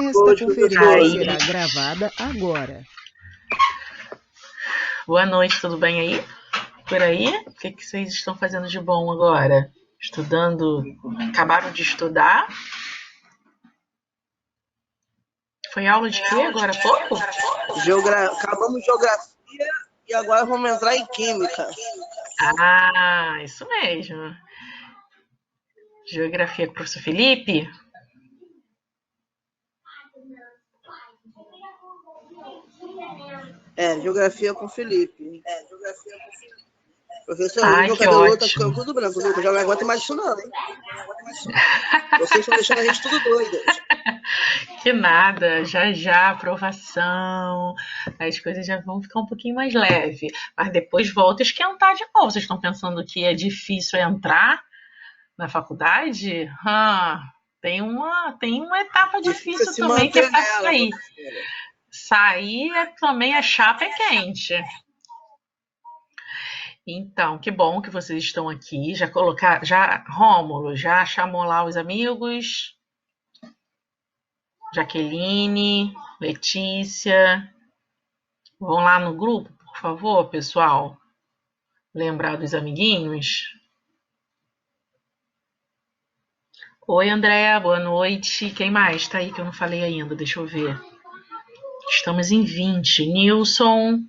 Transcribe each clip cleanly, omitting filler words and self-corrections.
Esta noite, conferência professora. será gravada agora. Boa noite, tudo bem aí? Por aí? O que vocês estão fazendo de bom agora? Estudando? Acabaram de estudar? Foi aula de quê agora há pouco? Acabamos geografia e agora vamos entrar em química. Ah, isso mesmo. Geografia com o professor Felipe? Geografia com o Felipe. Professor, Ai, meu que cabelo tá ótimo. ficando tudo branco, viu? Eu já não aguento mais isso não, hein? Vocês estão deixando a gente tudo doida. Que nada, já já, aprovação, as coisas já vão ficar um pouquinho mais leve, mas depois volta a esquentar de novo. Vocês estão pensando que é difícil entrar na faculdade? Tem uma etapa difícil se também que é manter para nela, sair. professora. Sair também a chapa é quente. Então, que bom que vocês estão aqui. Rômulo, já chamou lá os amigos? Jaqueline, Letícia. Vão lá no grupo, por favor, pessoal. Lembrar dos amiguinhos. Oi, Andréa, boa noite. Quem mais tá aí que eu não falei ainda? Deixa eu ver. Estamos em 20. Nilson,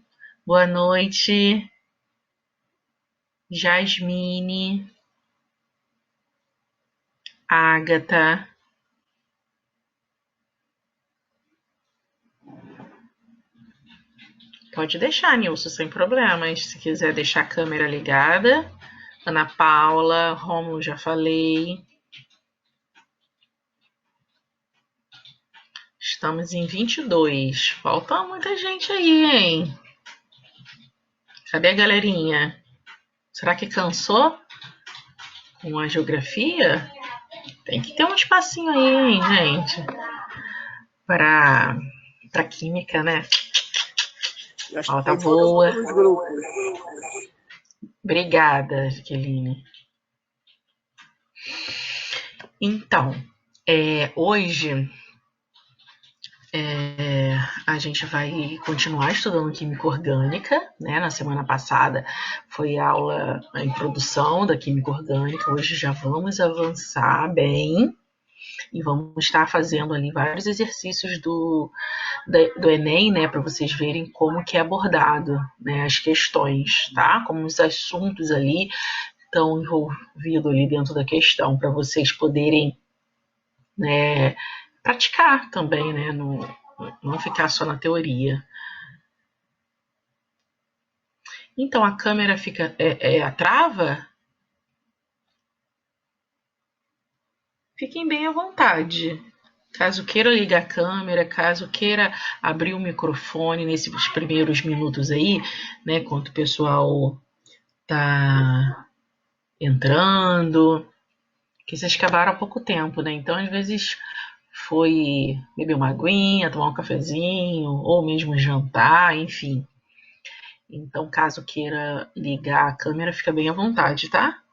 boa noite. Jasmine. Ágata. Pode deixar, Nilson, sem problemas. Se quiser deixar a câmera ligada. Ana Paula, Rômulo, já falei. Estamos em 22. Falta muita gente aí, hein? Cadê a galerinha? Será que cansou com a geografia? Tem que ter um espacinho aí, hein, gente? Para química, né? Falta boa. Obrigada, Jaqueline. Então, hoje a gente vai continuar estudando química orgânica, né? Na semana passada foi aula a introdução da química orgânica. Hoje já vamos avançar bem e vamos estar fazendo ali vários exercícios do Enem, né? Para vocês verem como que é abordado, né, as questões, tá? Como os assuntos ali estão envolvidos ali dentro da questão, para vocês poderem, né, praticar também, né? Não ficar só na teoria. Então, a câmera fica a trava? Fiquem bem à vontade. Caso queira ligar a câmera, caso queira abrir o microfone nesses primeiros minutos aí, né, enquanto o pessoal tá entrando, que vocês acabaram há pouco tempo, né? Então, às vezes, foi beber uma aguinha, tomar um cafezinho, ou mesmo jantar, enfim. Então, caso queira ligar a câmera, fica bem à vontade, tá?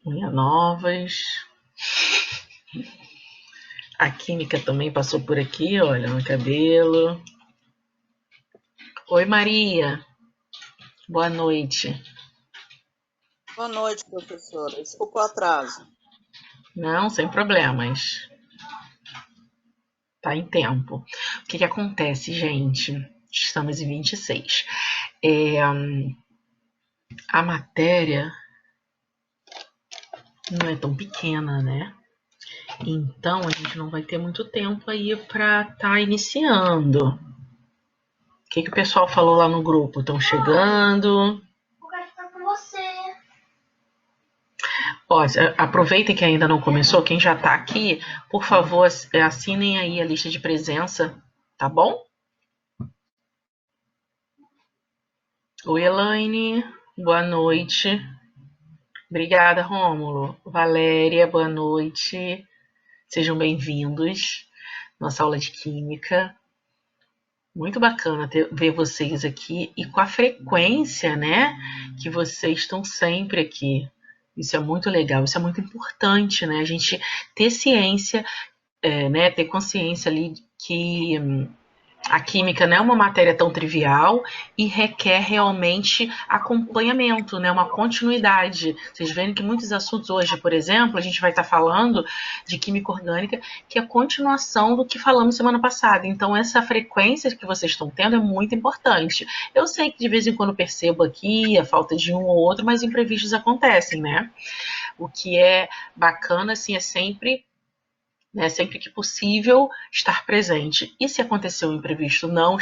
Unha novas. A química também passou por aqui, olha, no cabelo. Oi, Maria. Boa noite. Boa noite, professora. Desculpa o atraso. Não, sem problemas. Tá em tempo. O que acontece, gente? Estamos em 26. A matéria não é tão pequena, né? Então, a gente não vai ter muito tempo aí para estar iniciando. O que o pessoal falou lá no grupo? Estão chegando? Eu quero ficar com você. Ó, aproveitem que ainda não começou. Quem já está aqui, por favor, assinem aí a lista de presença, tá bom? Oi, Elaine. Boa noite. Obrigada, Rômulo. Valéria, boa noite. Sejam bem-vindos. Nossa aula de química. Muito bacana ver vocês aqui e com a frequência, né, que vocês estão sempre aqui. Isso é muito legal, isso é muito importante, né? A gente ter ciência, né, ter consciência ali que a química não é uma matéria tão trivial e requer realmente acompanhamento, né? Uma continuidade. Vocês veem que muitos assuntos hoje, por exemplo, a gente vai estar falando de química orgânica, que é a continuação do que falamos semana passada. Então, essa frequência que vocês estão tendo é muito importante. Eu sei que de vez em quando percebo aqui a falta de um ou outro, mas imprevistos acontecem, né? O que é bacana, assim, é sempre, né, sempre que possível, estar presente. E se acontecer um imprevisto não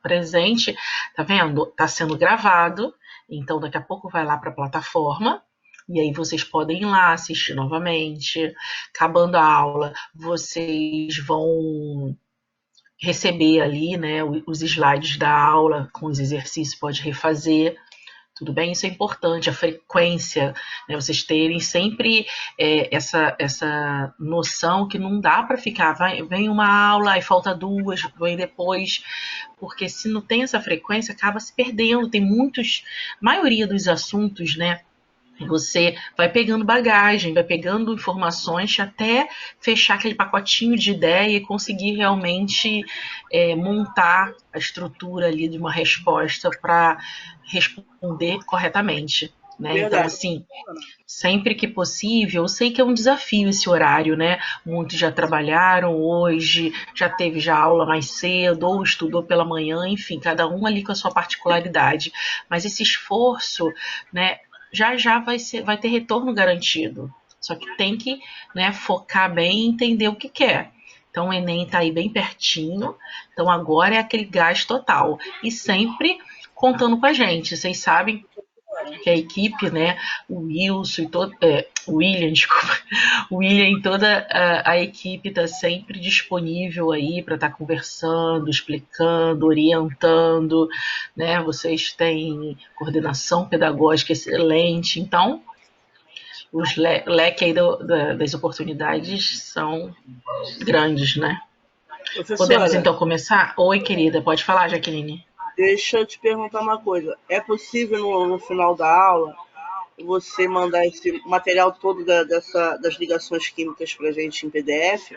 presente, tá vendo? Tá sendo gravado, então daqui a pouco vai lá para a plataforma, e aí vocês podem ir lá assistir novamente. Acabando a aula, vocês vão receber ali, né, os slides da aula com os exercícios, pode refazer. Tudo bem? Isso é importante, a frequência, né? Vocês terem sempre essa noção que não dá para ficar, vem uma aula e falta duas, vem depois, porque se não tem essa frequência, acaba se perdendo. Tem maioria dos assuntos, né? Você vai pegando bagagem, vai pegando informações até fechar aquele pacotinho de ideia e conseguir realmente montar a estrutura ali de uma resposta para responder corretamente. Né? Então, Verdade. assim, sempre que possível, eu sei que é um desafio esse horário, né? Muitos já trabalharam hoje, já teve já aula mais cedo, ou estudou pela manhã, enfim, cada um ali com a sua particularidade. Mas esse esforço, né, já vai ter retorno garantido. Só que tem que, né, focar bem e entender o que quer. Então o Enem está aí bem pertinho, então agora é aquele gás total. E sempre contando com a gente. Vocês sabem que a equipe, né, o Wilson e todo, o William, desculpa, o William e toda a equipe está sempre disponível aí para estar conversando, explicando, orientando, né? Vocês têm coordenação pedagógica excelente, então os leque aí das oportunidades são grandes, né? Podemos Professora, então começar? Oi, querida, pode falar, Jaqueline. deixa eu te perguntar uma coisa. É possível no final da aula você mandar esse material todo das ligações químicas para a gente em PDF?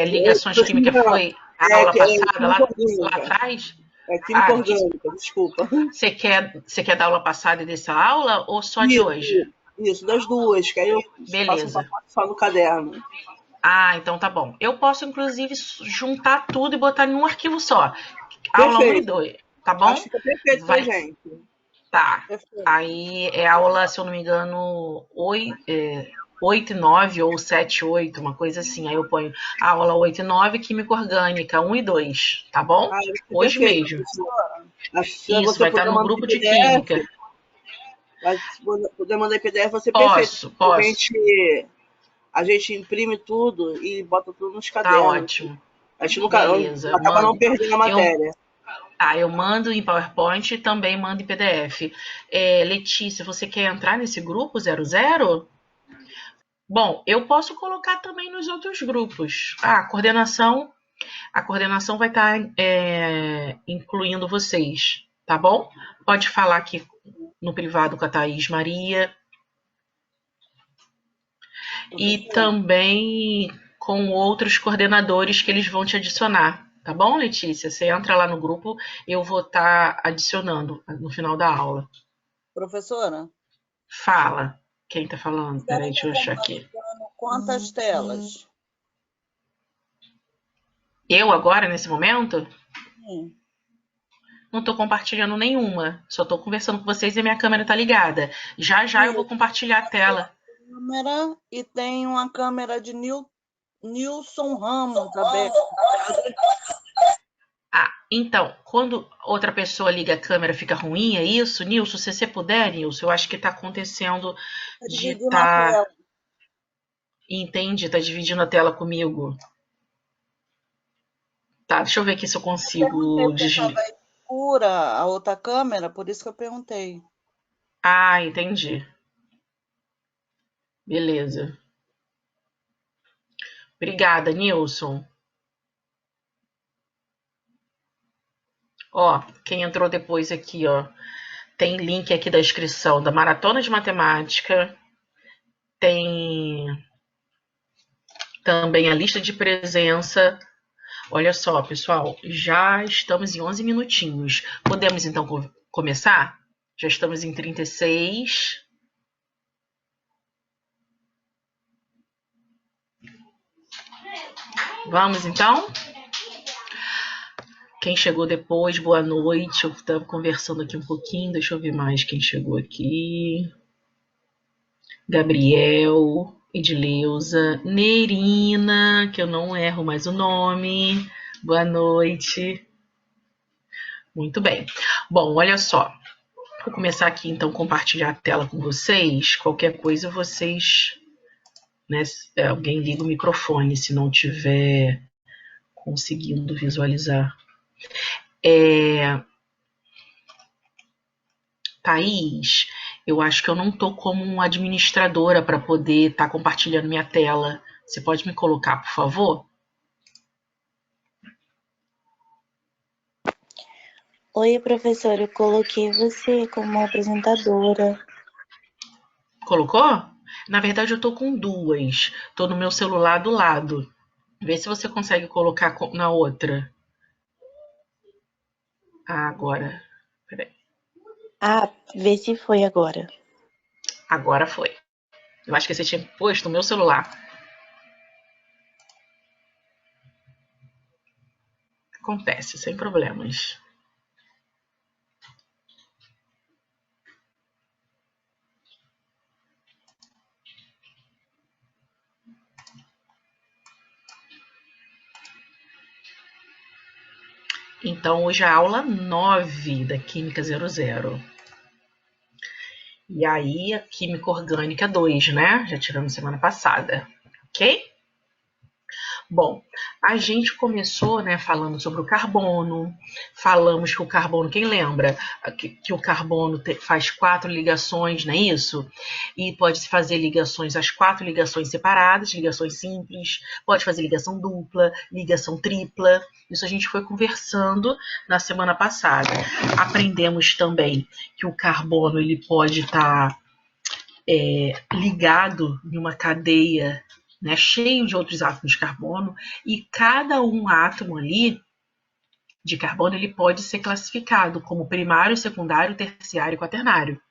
Ligações químicas Não, foi a aula é passada, química lá orgânica. atrás? É química Ah, orgânica, desculpa. você quer da aula passada e dessa aula ou só de hoje? Isso, das duas, que aí eu faço um Beleza. pacote só no caderno. Ah, então tá bom. Eu posso, inclusive, juntar tudo e botar em um arquivo só. Aula 1 e Perfeito. 2, tá Acho bom? que fica perfeito pra Vai, gente. tá. Perfeito. Aí é aula, se eu não me engano, 8 e 9 ou 7 e 8, uma coisa assim. Aí eu ponho aula 8 e 9, Química Orgânica 1 e 2, tá bom? Ah, vai ser Hoje perfeito, mesmo. professora. Se Isso, você vai estar puder no mandar em grupo de PDF, Química. se puder mandar em PDF, vai ser perfeito. Posso, A posso. gente, a gente imprime tudo e bota tudo nos Tá cadernos. ótimo. A gente nunca Beleza, acaba não mando. perdendo a Eu, matéria. eu mando em PowerPoint e também mando em PDF. Letícia, você quer entrar nesse grupo 00? Bom, eu posso colocar também nos outros grupos. A coordenação vai estar incluindo vocês, tá bom? Pode falar aqui no privado com a Thaís Maria e Professora, também com outros coordenadores que eles vão te adicionar. Tá bom, Letícia? Você entra lá no grupo, eu vou estar adicionando no final da aula. Professora, Fala. Quem tá falando? a senhora Peraí, deixa está eu achar aqui. compartilhando quantas telas? Eu agora, nesse momento, Sim. não tô compartilhando nenhuma. Só tô conversando com vocês e a minha câmera tá ligada. Já já eu vou compartilhar a tela. Câmera e tem uma câmera de Nilson Ramos aberta. Ah, então, quando outra pessoa liga a câmera fica ruim, é isso? Nilson, se você puder, Nilson, eu acho que tá acontecendo Está de dividindo a tá... tela. Entende? Tá dividindo a tela comigo. Tá, deixa eu ver aqui se eu Perguntei consigo porque estava escura a outra câmera, por isso que eu perguntei. Ah, entendi. Beleza. Obrigada, Nilson. Ó, quem entrou depois aqui, ó, tem link aqui da inscrição da Maratona de Matemática, tem também a lista de presença. Olha só, pessoal, já estamos em 11 minutinhos. Podemos, então, começar? Já estamos em 36. Vamos, então? Quem chegou depois, boa noite. Eu estava conversando aqui um pouquinho. Deixa eu ver mais quem chegou aqui. Gabriel, Edileuza, Nerina, que eu não erro mais o nome. Boa noite. Muito bem. Bom, olha só. Vou começar aqui, então, compartilhar a tela com vocês. Qualquer coisa, vocês... né, alguém liga o microfone, se não tiver conseguindo visualizar. Thaís, eu acho que eu não estou como administradora para poder estar compartilhando minha tela. Você pode me colocar, por favor? Oi, professora, eu coloquei você como apresentadora. Colocou? Na verdade, eu estou com duas. Estou no meu celular do lado. Vê se você consegue colocar na outra. Ah, agora. Peraí. Ah, vê se foi agora. Agora foi. Eu acho que você tinha posto no meu celular. Acontece, sem problemas. Então, hoje é a aula 9 da Química 00. E aí, a Química Orgânica 2, né? Já tiramos semana passada, ok? Bom, a gente começou, né, falando sobre o carbono, falamos que o carbono, quem lembra que o carbono faz 4 ligações, não é isso? E pode-se fazer ligações, as 4 ligações separadas, ligações simples, pode fazer ligação dupla, ligação tripla. Isso a gente foi conversando na semana passada. Aprendemos também que o carbono ele pode estar ligado em uma cadeia, né, cheio de outros átomos de carbono, e cada um átomo ali de carbono ele pode ser classificado como primário, secundário, terciário e quaternário,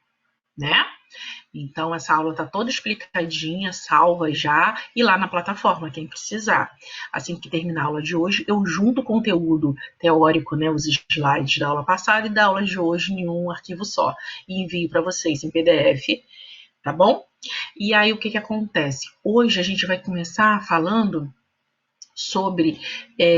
né? Então essa aula está toda explicadinha, salva já, e lá na plataforma, quem precisar. Assim que terminar a aula de hoje, eu junto o conteúdo teórico, né, os slides da aula passada e da aula de hoje em um arquivo só, e envio para vocês em PDF, tá bom? E aí, o que acontece? Hoje a gente vai começar falando sobre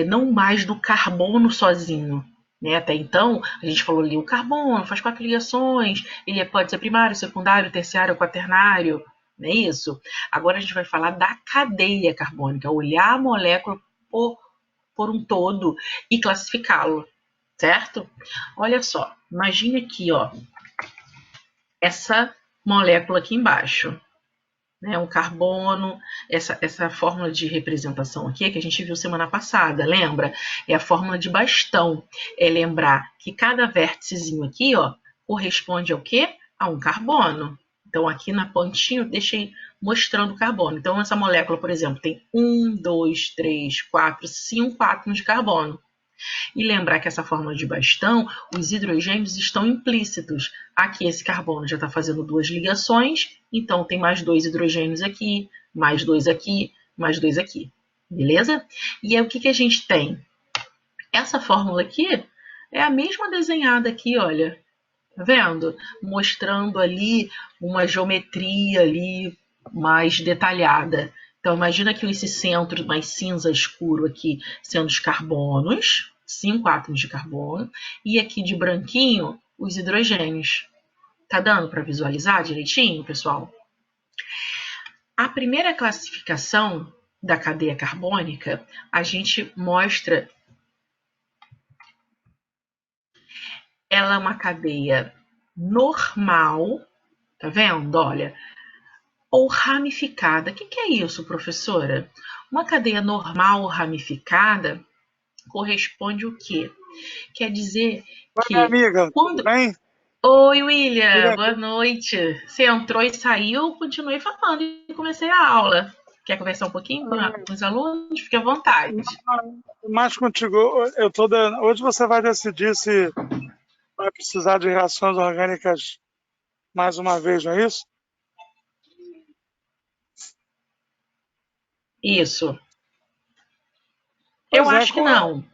não mais do carbono sozinho, né? Até então, a gente falou ali, o carbono faz 4 ligações, ele pode ser primário, secundário, terciário, quaternário, não é isso? Agora a gente vai falar da cadeia carbônica, olhar a molécula por um todo e classificá-lo, certo? Olha só, imagine aqui, ó, essa molécula aqui embaixo, né, um carbono, essa fórmula de representação aqui que a gente viu semana passada, lembra? É a fórmula de bastão. É lembrar que cada vérticezinho aqui, ó, corresponde ao quê? A um carbono. Então, aqui na pontinha eu deixei mostrando o carbono. Então, essa molécula, por exemplo, tem 1, 2, 3, 4, 5 átomos de carbono. E lembrar que essa fórmula de bastão, os hidrogênios estão implícitos. Aqui esse carbono já está fazendo 2 ligações, então tem mais 2 hidrogênios aqui, mais 2 aqui, mais 2 aqui. Beleza? E aí o que a gente tem? Essa fórmula aqui é a mesma desenhada aqui, olha. Tá vendo? Mostrando ali uma geometria ali mais detalhada. Então, imagina que esse centro mais cinza escuro aqui sendo os carbonos, 5 átomos de carbono, e aqui de branquinho, os hidrogênios. Tá dando para visualizar direitinho, pessoal? A primeira classificação da cadeia carbônica, a gente mostra ela é uma cadeia normal, tá vendo? Olha, ou ramificada. O que é isso, professora? Uma cadeia normal ou ramificada corresponde o quê? Quer dizer Oi, que minha amiga, tudo quando... bem? Oi, William, Queria- boa noite. Você entrou e saiu, continuei falando e comecei a aula. Quer conversar um pouquinho com os alunos? Fique à vontade. Mais contigo, hoje você vai decidir se vai precisar de reações orgânicas mais uma vez, não é isso? Isso. Pois Eu é, acho que não. O é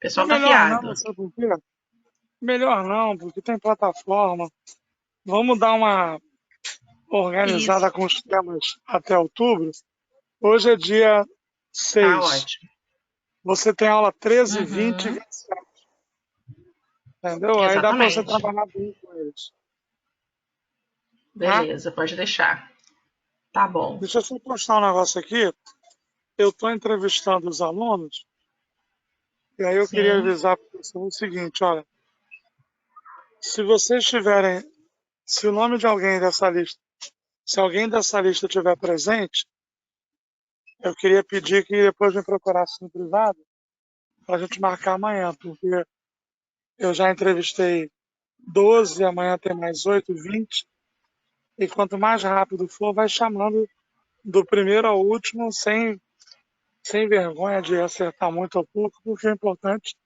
pessoal tá melhor não, fiado. sabe por quê? Melhor não, porque tem plataforma. Vamos dar uma organizada Isso, com os temas até outubro. Hoje é dia tá 6. ótimo. Você tem aula 13, 20 e Uhum, 27, entendeu? Aí dá para você exatamente. trabalhar bem com eles, tá? Beleza, pode deixar. Tá bom. Deixa eu só postar um negócio aqui. Eu estou entrevistando os alunos e aí eu queria Sim, avisar para você o seguinte, olha, se vocês tiverem, se o nome de alguém dessa lista, se alguém dessa lista estiver presente, eu queria pedir que depois me procurasse no privado para a gente marcar amanhã, porque eu já entrevistei 12, amanhã tem mais 8, 20, e quanto mais rápido for, vai chamando do primeiro ao último, sem vergonha de acertar muito ou pouco, porque o importante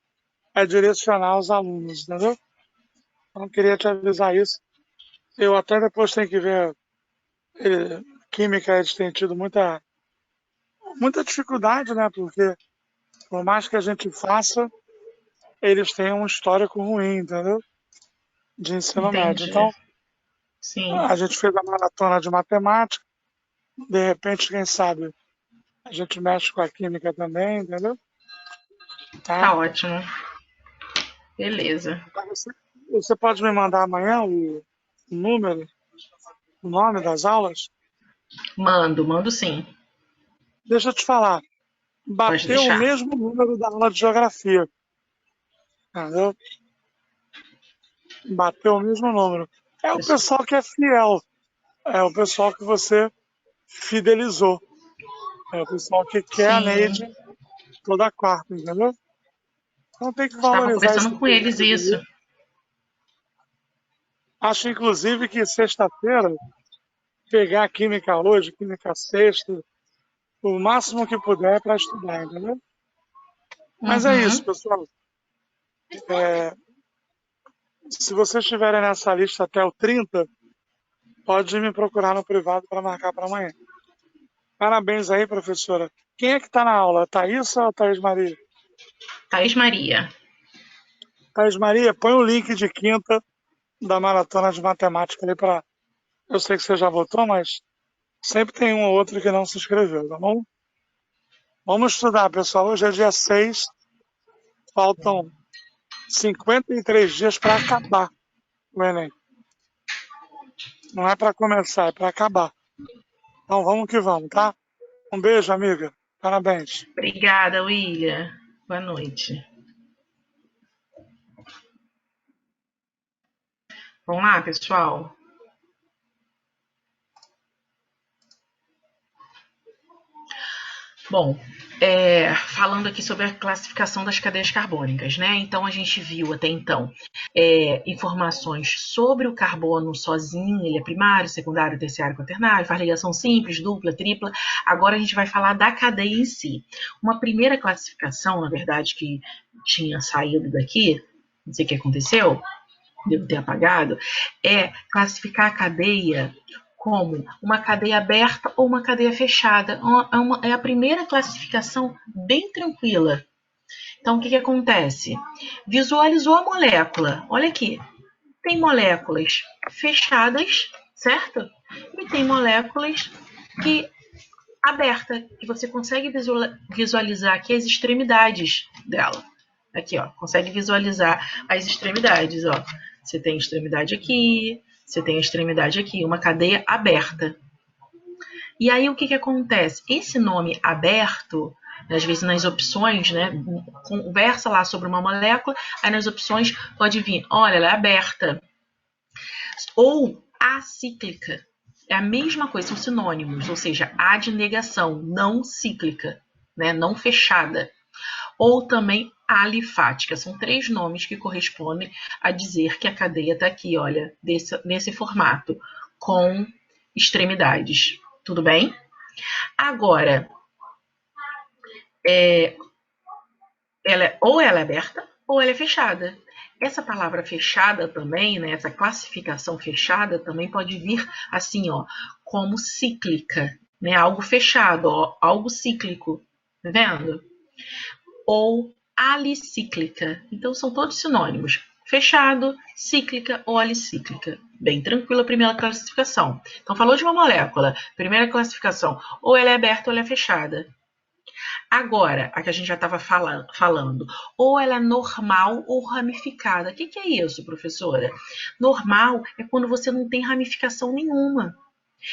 é direcionar os alunos, entendeu? Então, eu queria te avisar isso. Eu até depois tenho que ver, química eles têm tido muita dificuldade, né? Porque por mais que a gente faça, eles têm um histórico ruim, entendeu? De ensino médio. entendi. Então, Sim, a gente fez a maratona de matemática, de repente, quem sabe, a gente mexe com a química também, entendeu? Tá? tá ótimo. Beleza. Você pode me mandar amanhã o número, o nome das aulas? Mando sim. Deixa eu te falar, Pode bateu o deixar. mesmo número da aula de geografia, entendeu? Bateu o mesmo número. É o pessoal que é fiel, é o pessoal que você fidelizou, é o pessoal que quer a Sim, Neide toda quarta, entendeu? Então tem que estava valorizar esse conversando com povo eles isso. aí. Acho, inclusive, que sexta-feira, pegar química hoje, química sexta, o máximo que puder para estudar, entendeu? Mas é isso, Uhum, pessoal. Se vocês estiverem nessa lista até o 30, pode me procurar no privado para marcar para amanhã. Parabéns aí, professora. Quem é que está na aula? Thaís ou Thaís Maria? Thaís Maria. Thaís Maria, põe o link de quinta da maratona de matemática ali para. Eu sei que você já votou, mas sempre tem um ou outro que não se inscreveu, tá bom? Vamos estudar, pessoal. Hoje é dia 6, faltam 53 dias para acabar o Enem. Não é para começar, é para acabar. Então vamos que vamos, tá? Um beijo, amiga. Parabéns. Obrigada, William. Boa noite. Vamos lá, pessoal? Bom, falando aqui sobre a classificação das cadeias carbônicas, né? Então a gente viu até então informações sobre o carbono sozinho, ele é primário, secundário, terciário, quaternário, faz ligação simples, dupla, tripla. Agora a gente vai falar da cadeia em si. Uma primeira classificação, na verdade, que tinha saído daqui, não sei o que aconteceu, devo ter apagado, é classificar a cadeia como uma cadeia aberta ou uma cadeia fechada. É a primeira classificação bem tranquila. Então, o que acontece? Visualizou a molécula. Olha aqui. Tem moléculas fechadas, certo? E tem moléculas abertas, que você consegue visualizar aqui as extremidades dela. Aqui, ó, consegue visualizar as extremidades, ó. Você tem extremidade aqui, você tem a extremidade aqui, uma cadeia aberta. E aí o que acontece? Esse nome aberto, às vezes nas opções, né, conversa lá sobre uma molécula, aí nas opções pode vir, olha, ela é aberta. Ou acíclica. É a mesma coisa, são sinônimos, ou seja, a de negação, não cíclica, né, não fechada. ou também alifática. São 3 nomes que correspondem a dizer que a cadeia está aqui, olha, nesse formato, com extremidades. Tudo bem? Agora, ou ela é aberta ou ela é fechada. Essa palavra fechada também, né, essa classificação fechada também pode vir assim, ó, como cíclica, né, algo fechado, ó, algo cíclico, tá vendo? Ou alicíclica. Então são todos sinônimos. Fechado, cíclica ou alicíclica. Bem tranquila a primeira classificação. Então falou de uma molécula, primeira classificação, ou ela é aberta ou ela é fechada. Agora, a que a gente já estava falando, ou ela é normal ou ramificada. O que é isso, professora? Normal é quando você não tem ramificação nenhuma.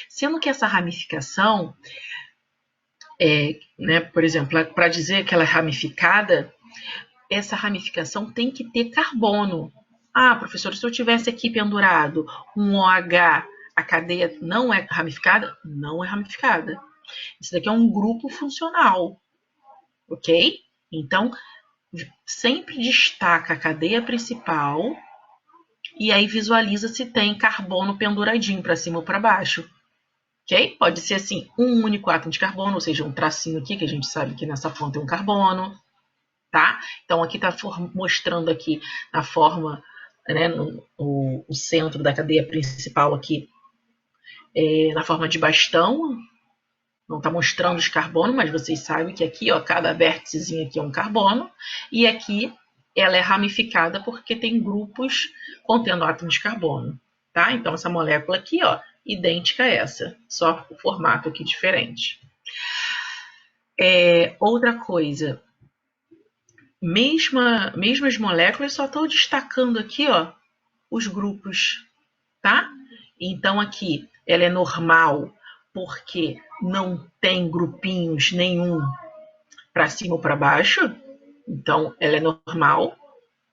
Sendo que essa ramificação, né, por exemplo, para dizer que ela é ramificada, essa ramificação tem que ter carbono. Ah, professora, se eu tivesse aqui pendurado um OH, a cadeia não é ramificada? Não é ramificada. Isso daqui é um grupo funcional. Ok? Então, sempre destaca a cadeia principal e aí visualiza se tem carbono penduradinho para cima ou para baixo. Ok? Pode ser assim, um único átomo de carbono, ou seja, um tracinho aqui, que a gente sabe que nessa fonte tem um carbono. Tá? Então, aqui está mostrando aqui na forma, né, o centro da cadeia principal aqui, na forma de bastão. Não está mostrando os carbonos, mas vocês sabem que aqui, ó, cada vérticezinho aqui é um carbono, e aqui ela é ramificada porque tem grupos contendo átomos de carbono, tá? Então, essa molécula aqui, ó, idêntica a essa, só o formato aqui diferente. Outra coisa, mesmas moléculas, só estou destacando aqui, ó, os grupos, tá? Então, aqui, ela é normal porque não tem grupinhos nenhum para cima ou para baixo, então ela é normal,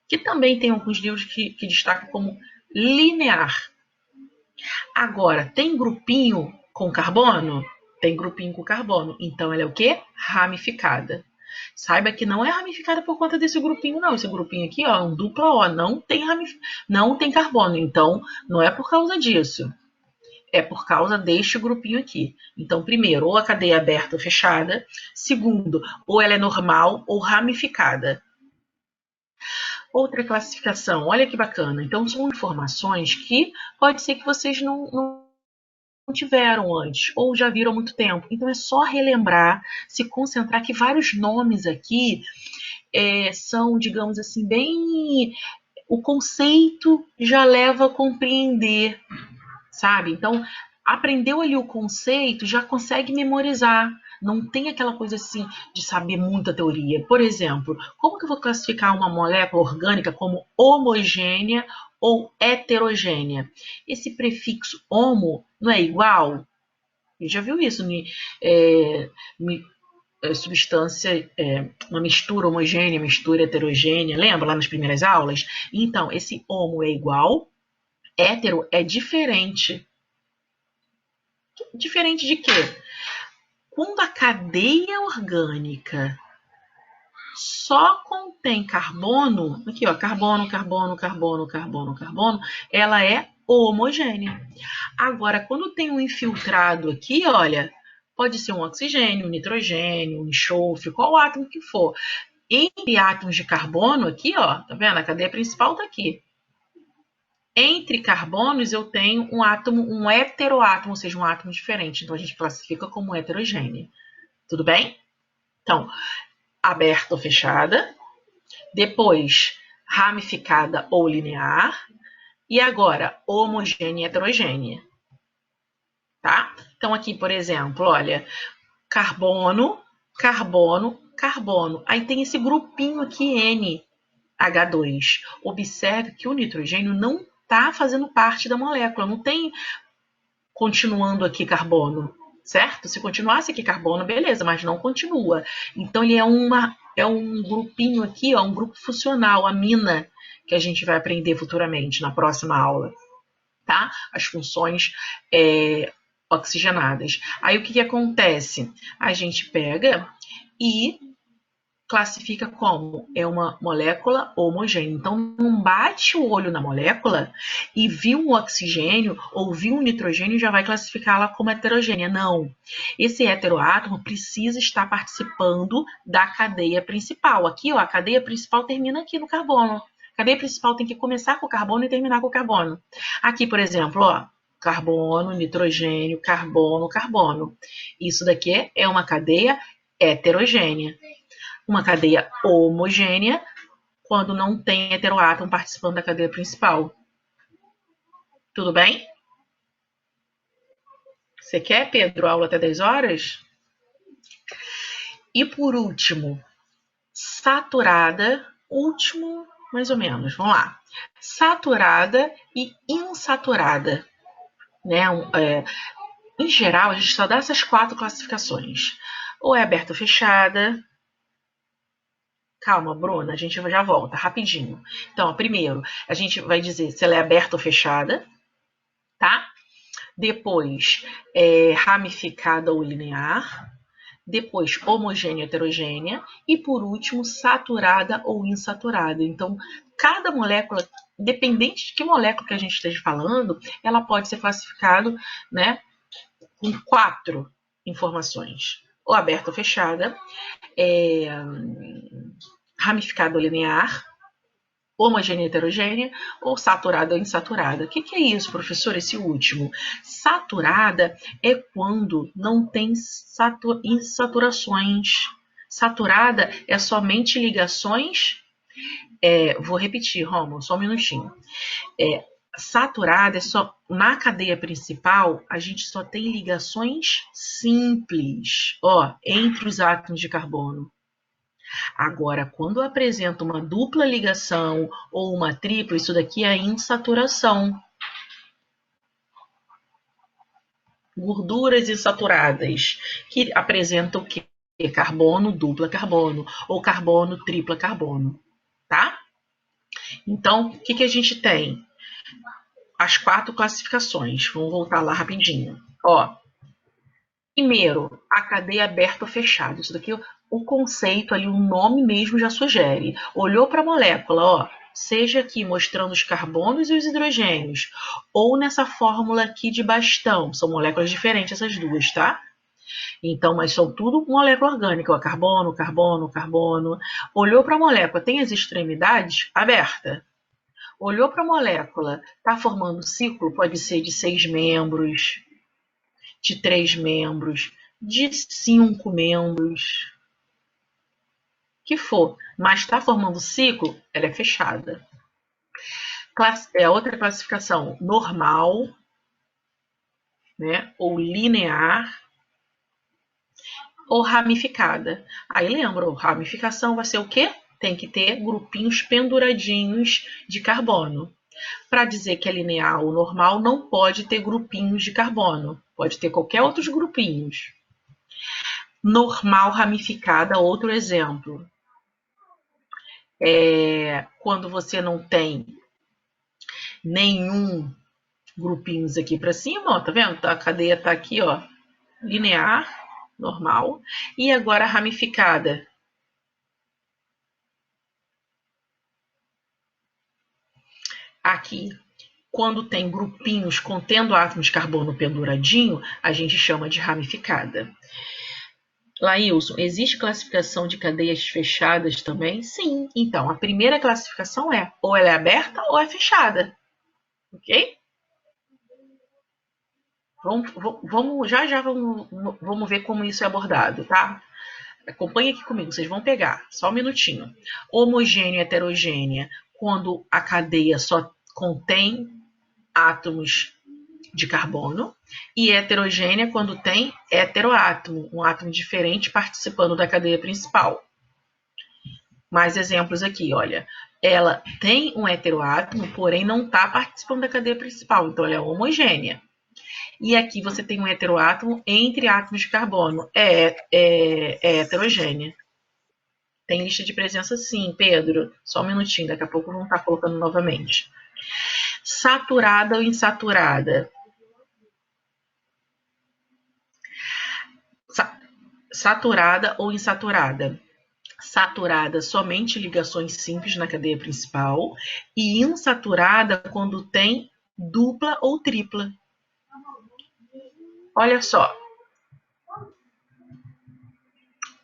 que também tem alguns livros que destacam como linear. Agora, tem grupinho com carbono? Tem grupinho com carbono, então ela é o quê? Ramificada. Saiba que não é ramificada por conta desse grupinho, não. Esse grupinho aqui, ó, é um dupla O, não tem carbono, então não é por causa disso. É por causa deste grupinho aqui. Então, primeiro, ou a cadeia é aberta ou fechada. Segundo, ou ela é normal ou ramificada. Outra classificação, olha que bacana. Então, são informações que pode ser que vocês não tiveram antes, ou já viram há muito tempo. Então, é só relembrar, se concentrar que vários nomes aqui são, digamos assim, bem... O conceito já leva a compreender, sabe? Então, aprendeu ali o conceito, já consegue memorizar. Não tem aquela coisa assim de saber muita teoria. Por exemplo, como que eu vou classificar uma molécula orgânica como homogênea ou heterogênea? Esse prefixo homo não é igual? Você já viu isso? Substância, uma mistura homogênea, mistura heterogênea. Lembra lá nas primeiras aulas? Então, esse homo é igual, hétero é diferente. Diferente de quê? Quando a cadeia orgânica só contém carbono, aqui ó, carbono, carbono, carbono, carbono, carbono, ela é homogênea. Agora, quando tem um infiltrado aqui, olha, pode ser um oxigênio, um nitrogênio, um enxofre, qual átomo que for. Entre átomos de carbono aqui, ó, tá vendo? A cadeia principal tá aqui. Entre carbonos eu tenho um átomo, um heteroátomo, ou seja, um átomo diferente. Então a gente classifica como heterogênea. Tudo bem? Então, aberta ou fechada. Depois, ramificada ou linear. E agora, homogênea e heterogênea. Tá? Então aqui, por exemplo, olha, carbono, carbono, carbono. Aí tem esse grupinho aqui, NH2. Observe que o nitrogênio não está fazendo parte da molécula, não tem continuando aqui carbono, certo? Se continuasse aqui carbono, beleza, mas não continua. Então, ele é um grupinho aqui, ó, um grupo funcional, amina, que a gente vai aprender futuramente na próxima aula, tá? As funções oxigenadas. Aí, o que acontece? A gente pega e classifica como? É uma molécula homogênea. Então, não bate o olho na molécula e viu um oxigênio ou viu um nitrogênio e já vai classificá-la como heterogênea. Não. Esse heteroátomo precisa estar participando da cadeia principal. Aqui, ó, a cadeia principal termina aqui no carbono. A cadeia principal tem que começar com o carbono e terminar com o carbono. Aqui, por exemplo, ó, carbono, nitrogênio, carbono, carbono. Isso daqui é uma cadeia heterogênea. Uma cadeia homogênea quando não tem heteroátomo participando da cadeia principal. Tudo bem? Você quer, Pedro, aula até 10 horas? E por último, saturada, último mais ou menos, vamos lá. Saturada e insaturada. Né? Em geral, a gente só dá essas 4 classificações. Ou é aberta ou fechada. Calma, Bruna, a gente já volta, rapidinho. Então, primeiro, a gente vai dizer se ela é aberta ou fechada, tá? Depois, ramificada ou linear. Depois, homogênea ou heterogênea. E, por último, saturada ou insaturada. Então, cada molécula, independente de que molécula que a gente esteja falando, ela pode ser classificada, né, com 4 informações. Ou aberta ou fechada, ramificada ou linear, homogênea heterogênea ou saturada ou insaturada. O que é isso, professor, esse último? Saturada é quando não tem insaturações. Saturada é somente ligações... vou repetir, Romulo, só um minutinho. Saturada é só... Na cadeia principal, a gente só tem ligações simples, ó, entre os átomos de carbono. Agora, quando apresenta uma dupla ligação ou uma tripla, isso daqui é insaturação. Gorduras insaturadas, que apresentam o quê? Carbono, dupla carbono, ou carbono, tripla carbono, tá? Então, o que a gente tem? As 4 classificações. Vamos voltar lá rapidinho. Ó, primeiro, a cadeia aberta ou fechada. Isso daqui, o conceito ali, o nome mesmo já sugere. Olhou para a molécula, ó, seja aqui mostrando os carbonos e os hidrogênios, ou nessa fórmula aqui de bastão. São moléculas diferentes essas duas, tá? Então, mas são tudo molécula orgânica, ó, carbono, carbono, carbono. Olhou para a molécula, tem as extremidades aberta. Olhou para a molécula, está formando ciclo, pode ser de 6 membros, de 3 membros, de 5 membros, que for, mas está formando ciclo, ela é fechada. Outra classificação, normal, né, ou linear, ou ramificada. Aí lembra, ramificação vai ser o quê? Tem que ter grupinhos penduradinhos de carbono. Para dizer que é linear ou normal, não pode ter grupinhos de carbono. Pode ter qualquer outros grupinhos. Normal ramificada, outro exemplo. Quando você não tem nenhum grupinhos aqui para cima, ó, tá vendo? A cadeia tá aqui, ó, linear, normal. E agora ramificada. Aqui, quando tem grupinhos contendo átomos de carbono penduradinho, a gente chama de ramificada. Laílson, existe classificação de cadeias fechadas também? Sim. Então, a primeira classificação é ou ela é aberta ou é fechada. Ok? Vamos ver como isso é abordado, tá? Acompanhe aqui comigo, vocês vão pegar. Só um minutinho. Homogênea e heterogênea, quando a cadeia só contém átomos de carbono, e heterogênea quando tem heteroátomo, um átomo diferente participando da cadeia principal. Mais exemplos aqui, olha. Ela tem um heteroátomo, porém não está participando da cadeia principal, então ela é homogênea. E aqui você tem um heteroátomo entre átomos de carbono, é heterogênea. Tem lista de presença sim, Pedro. Só um minutinho, daqui a pouco vamos estar colocando novamente. Saturada ou insaturada? Saturada ou insaturada? Saturada, somente ligações simples na cadeia principal. E insaturada quando tem dupla ou tripla. Olha só.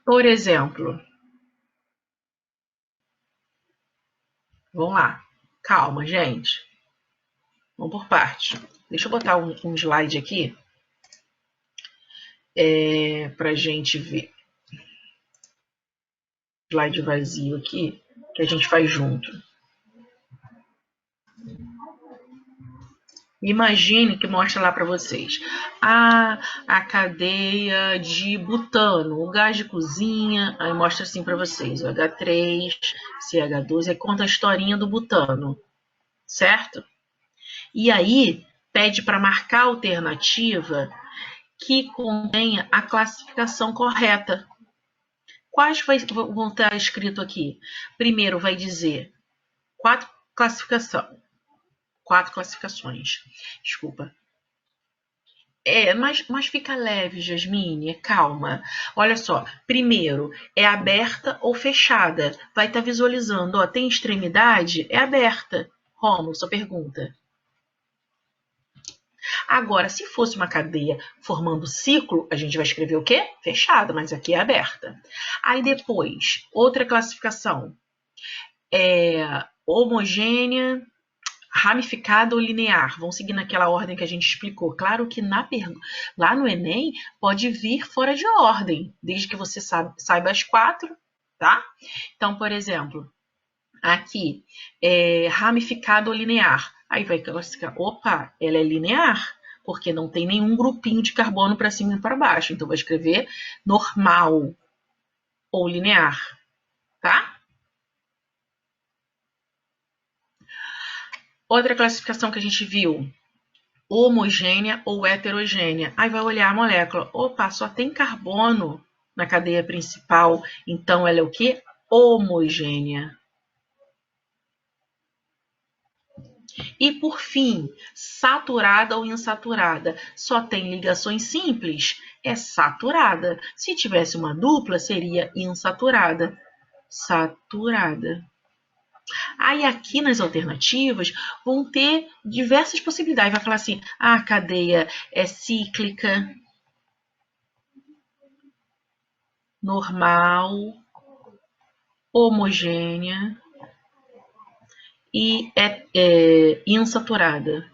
Por exemplo, vamos lá. Calma, gente. Vamos por parte. Deixa eu botar um slide aqui para a gente ver. Slide vazio aqui, que a gente faz junto. Imagine que mostra lá para vocês a cadeia de butano, o gás de cozinha, aí mostra assim para vocês, o H3, CH12, aí conta a historinha do butano, certo? E aí pede para marcar a alternativa que contenha a classificação correta. Quais vão estar escrito aqui? Primeiro vai dizer quatro classificações. Desculpa. Mas fica leve, Jasmine, calma. Olha só, primeiro, é aberta ou fechada? Vai estar visualizando, ó, tem extremidade? É aberta. Rômulo, sua pergunta. Agora, se fosse uma cadeia formando ciclo, a gente vai escrever o quê? Fechada, mas aqui é aberta. Aí depois, outra classificação. Homogênea, ramificada ou linear. Vão seguir naquela ordem que a gente explicou. Claro que lá no Enem pode vir fora de ordem, desde que você saiba as 4, tá? Então, por exemplo, aqui, ramificada ou linear. Aí vai classificar, opa, ela é linear, porque não tem nenhum grupinho de carbono para cima e para baixo. Então, vai escrever normal ou linear, tá? Outra classificação que a gente viu, homogênea ou heterogênea. Aí vai olhar a molécula, opa, só tem carbono na cadeia principal, então ela é o quê? Homogênea. E por fim, saturada ou insaturada. Só tem ligações simples, é saturada. Se tivesse uma dupla, seria insaturada. Saturada. Aí aqui nas alternativas vão ter diversas possibilidades. Vai falar assim, a cadeia é cíclica, normal, homogênea e insaturada.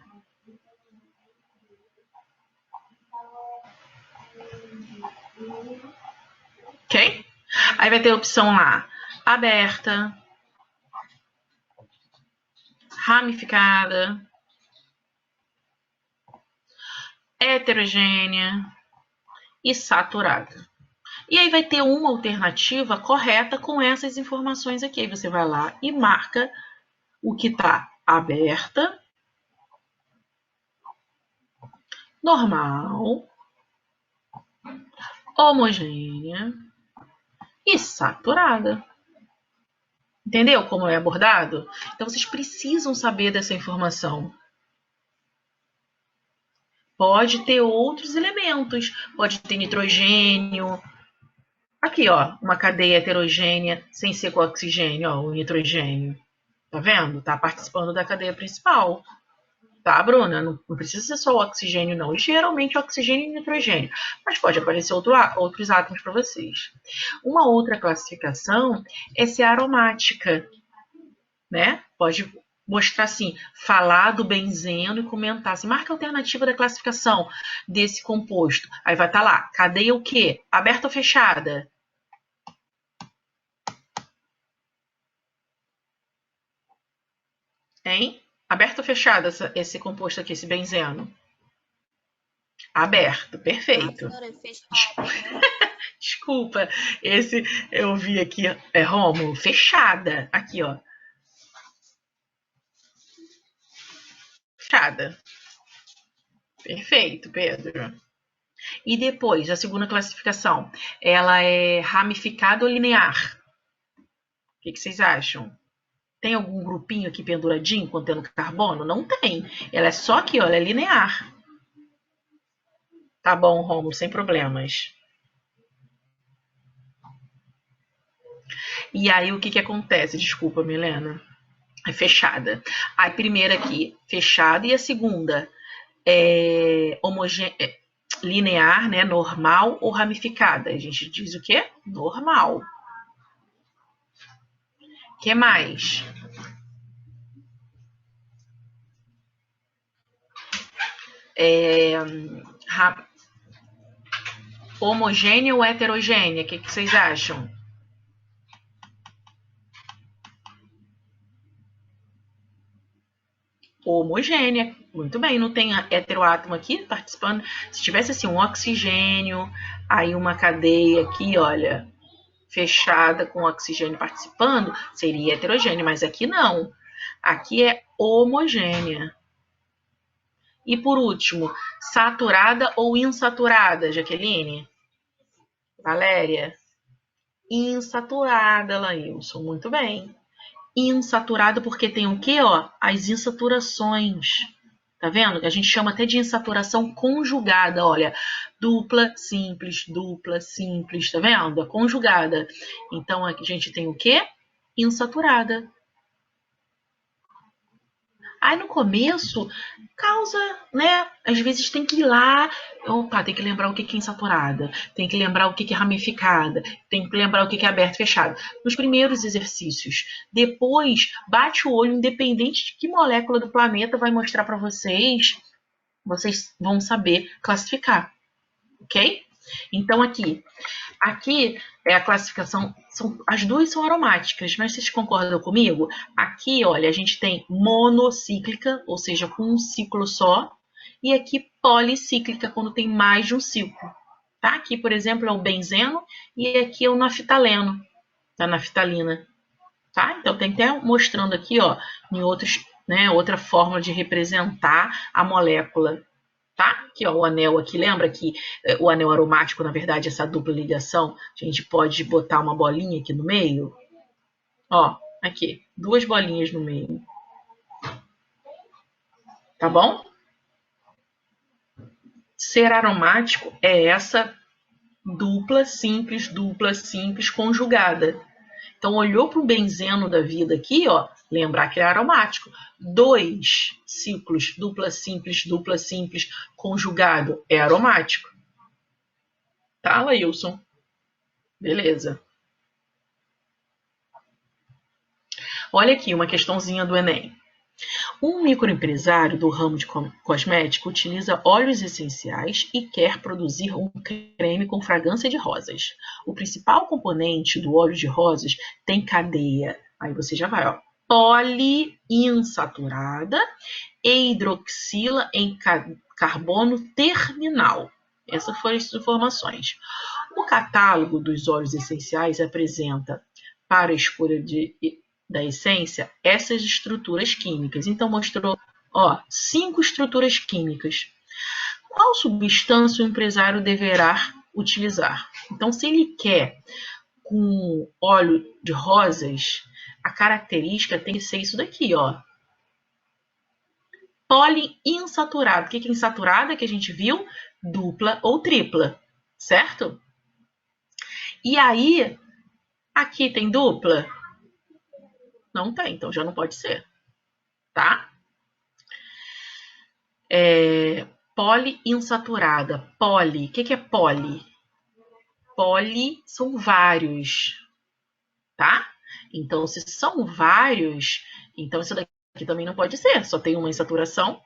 Ok? Aí vai ter a opção lá, aberta, ramificada, heterogênea e saturada. E aí vai ter uma alternativa correta com essas informações aqui. Aí você vai lá e marca o que está aberta, normal, homogênea e saturada. Entendeu como é abordado? Então, vocês precisam saber dessa informação. Pode ter outros elementos. Pode ter nitrogênio. Aqui, ó, uma cadeia heterogênea sem ser com oxigênio, ó, o nitrogênio. Tá vendo? Tá participando da cadeia principal. Tá, Bruna? Não precisa ser só o oxigênio, não. E geralmente oxigênio e nitrogênio. Mas pode aparecer outros átomos para vocês. Uma outra classificação é se aromática, né? Pode mostrar assim, falar do benzeno e comentar assim, marca a alternativa da classificação desse composto. Aí vai estar lá, cadeia o quê? Aberta ou fechada? Hein? Aberto ou fechado esse composto aqui, esse benzeno? Aberto, perfeito. Desculpa, esse eu vi aqui, Rômulo, fechada. Aqui, ó. Fechada. Perfeito, Pedro. E depois, a segunda classificação, ela é ramificada ou linear? O que vocês acham? Tem algum grupinho aqui penduradinho contendo carbono? Não tem. Ela é só aqui, ó, ela é linear. Tá bom, Rômulo, sem problemas. E aí o que acontece? Desculpa, Milena. É fechada. A primeira aqui, fechada, e a segunda é linear, né? Normal ou ramificada. A gente diz o quê? Normal. O que mais? Homogênea ou heterogênea? O que vocês acham? Homogênea. Muito bem, não tem heteroátomo aqui participando. Se tivesse assim um oxigênio, aí uma cadeia aqui, olha, fechada com oxigênio participando, seria heterogênea, mas aqui não. Aqui é homogênea. E por último, saturada ou insaturada, Jaqueline? Valéria? Insaturada, Laílson. Muito bem. Insaturada porque tem o quê? Ó, as insaturações. Tá vendo? A gente chama até de insaturação conjugada, olha. Dupla, simples, tá vendo? A conjugada. Então, aqui a gente tem o quê? Insaturada. Aí no começo, causa, né? Às vezes tem que ir lá, opa, tem que lembrar o que é insaturada, tem que lembrar o que é ramificada, tem que lembrar o que é aberto e fechado. Nos primeiros exercícios. Depois, bate o olho, independente de que molécula do planeta vai mostrar para vocês, vocês vão saber classificar, ok? Então aqui é a classificação, as duas são aromáticas, mas vocês concordam comigo? Aqui, olha, a gente tem monocíclica, ou seja, com um ciclo só, e aqui policíclica, quando tem mais de um ciclo. Tá? Aqui, por exemplo, é o benzeno, e aqui é o naftaleno, a naftalina. Tá? Então, tem até mostrando aqui, ó, em outros, né, outra forma de representar a molécula. Tá? Aqui, ó, o anel aqui, lembra que o anel aromático, na verdade, essa dupla ligação, a gente pode botar uma bolinha aqui no meio. Ó, aqui, duas bolinhas no meio. Tá bom? Ser aromático é essa dupla simples conjugada. Então, olhou para o benzeno da vida aqui, ó, lembrar que é aromático. 2 ciclos, dupla simples, conjugado, é aromático. Tá, Laílson? Beleza. Olha aqui uma questãozinha do Enem. Um microempresário do ramo de cosmético utiliza óleos essenciais e quer produzir um creme com fragrância de rosas. O principal componente do óleo de rosas tem cadeia, aí você já vai, ó, poliinsaturada e hidroxila em carbono terminal. Essas foram as informações. O catálogo dos óleos essenciais apresenta, para a escolha da essência, essas estruturas químicas. Então, mostrou, ó, 5 estruturas químicas. Qual substância o empresário deverá utilizar? Então, se ele quer com óleo de rosas, a característica tem que ser isso daqui, ó. Poliinsaturado. O que é insaturada que a gente viu? Dupla ou tripla, certo? E aí, aqui tem dupla? Não tem, então já não pode ser, tá? Poliinsaturada. Poli, o que é poli? Poli são vários, tá? Então, se são vários, então isso daqui também não pode ser, só tem uma insaturação.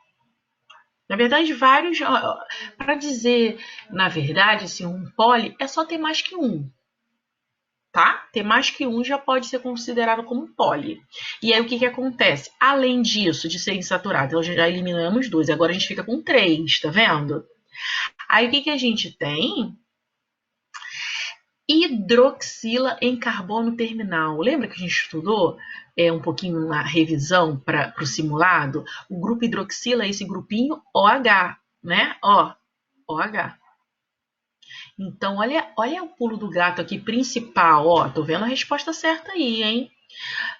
Na verdade, vários, para dizer, na verdade, assim, um poli é só ter mais que um. Tá? Ter mais que um já pode ser considerado como poli. E aí o que acontece? Além disso, de ser insaturado, então já eliminamos 2, agora a gente fica com 3, tá vendo? Aí o que a gente tem? Hidroxila em carbono terminal. Lembra que a gente estudou um pouquinho na revisão para o simulado? O grupo hidroxila é esse grupinho OH, né? Ó, OH. Então, olha o pulo do gato aqui principal, ó, tô vendo a resposta certa aí, hein?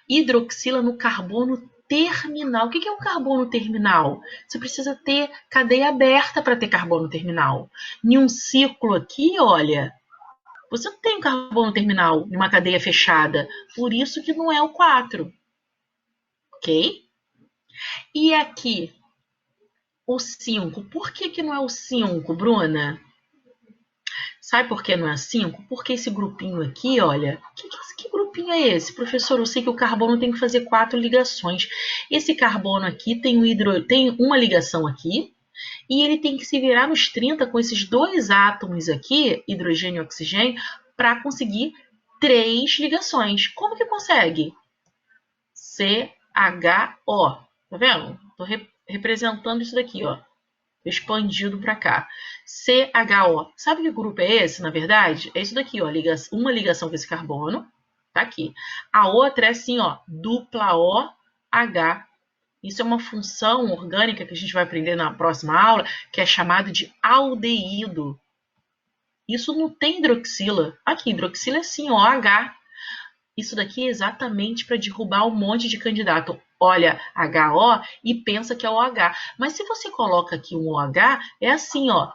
Hidroxila no carbono terminal. O que é um carbono terminal? Você precisa ter cadeia aberta para ter carbono terminal. Em um ciclo aqui, olha, Você não tem carbono terminal em uma cadeia fechada, por isso que não é o 4. Ok? E aqui, o 5. Por que não é o 5, Bruna? Sabe por que não é 5? Porque esse grupinho aqui, olha, que grupinho é esse? Professor, eu sei que o carbono tem que fazer 4 ligações. Esse carbono aqui tem uma ligação aqui, e ele tem que se virar nos 30 com esses 2 átomos aqui, hidrogênio e oxigênio, para conseguir 3 ligações. Como que consegue? CHO. Tá vendo? Estou representando isso daqui, ó. Expandido para cá. CHO. Sabe que grupo é esse, na verdade? É isso daqui, ó. Uma ligação com esse carbono. Tá aqui. A outra é assim, ó. Dupla OH. Isso é uma função orgânica que a gente vai aprender na próxima aula, que é chamada de aldeído. Isso não tem hidroxila. Aqui, hidroxila é assim, OH. Isso daqui é exatamente para derrubar um monte de candidato. Olha HO e pensa que é OH. Mas se você coloca aqui um OH, é assim, ó.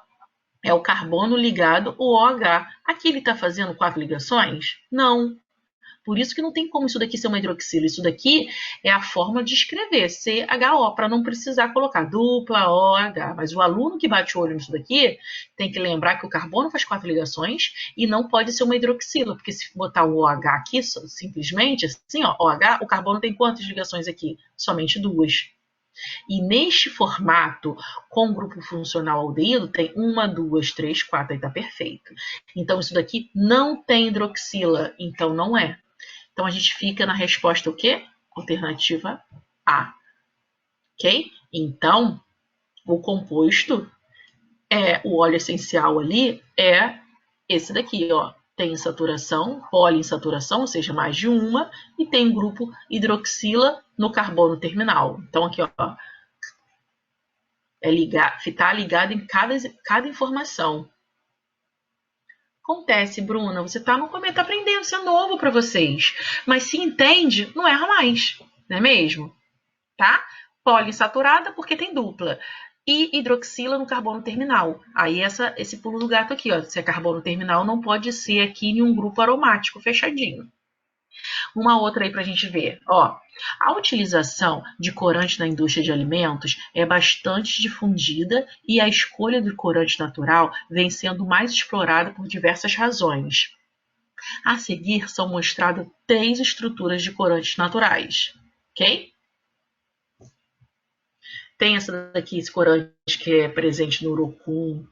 É o carbono ligado ao OH. Aqui ele está fazendo 4 ligações? Não. Por isso que não tem como isso daqui ser uma hidroxila. Isso daqui é a forma de escrever, CHO, para não precisar colocar dupla OH. Mas o aluno que bate o olho nisso daqui tem que lembrar que o carbono faz 4 ligações e não pode ser uma hidroxila, porque se botar o OH aqui, simplesmente assim, ó, OH, o carbono tem quantas ligações aqui? Somente 2. E neste formato, com grupo funcional aldeído, tem 1, 2, 3, 4, aí tá perfeito. Então, isso daqui não tem hidroxila, então não é. Então, a gente fica na resposta o quê? Alternativa A. Ok? Então, o composto, o óleo essencial ali, é esse daqui, ó. Tem insaturação, poliinsaturação, ou seja, mais de uma, e tem grupo hidroxila no carbono terminal. Então, aqui, ó, tá ligado em cada informação. Acontece, Bruna, você tá no começo, tá aprendendo, isso é novo para vocês. Mas se entende, não erra mais, não é mesmo? Tá? Poliinsaturada porque tem dupla. E hidroxila no carbono terminal. Aí esse pulo do gato aqui, ó. Se é carbono terminal, não pode ser aqui em um grupo aromático fechadinho. Uma outra aí para a gente ver. Ó, a utilização de corante na indústria de alimentos é bastante difundida e a escolha do corante natural vem sendo mais explorada por diversas razões. A seguir são mostradas 3 estruturas de corantes naturais. Ok? Tem essa daqui, esse corante que é presente no urucum,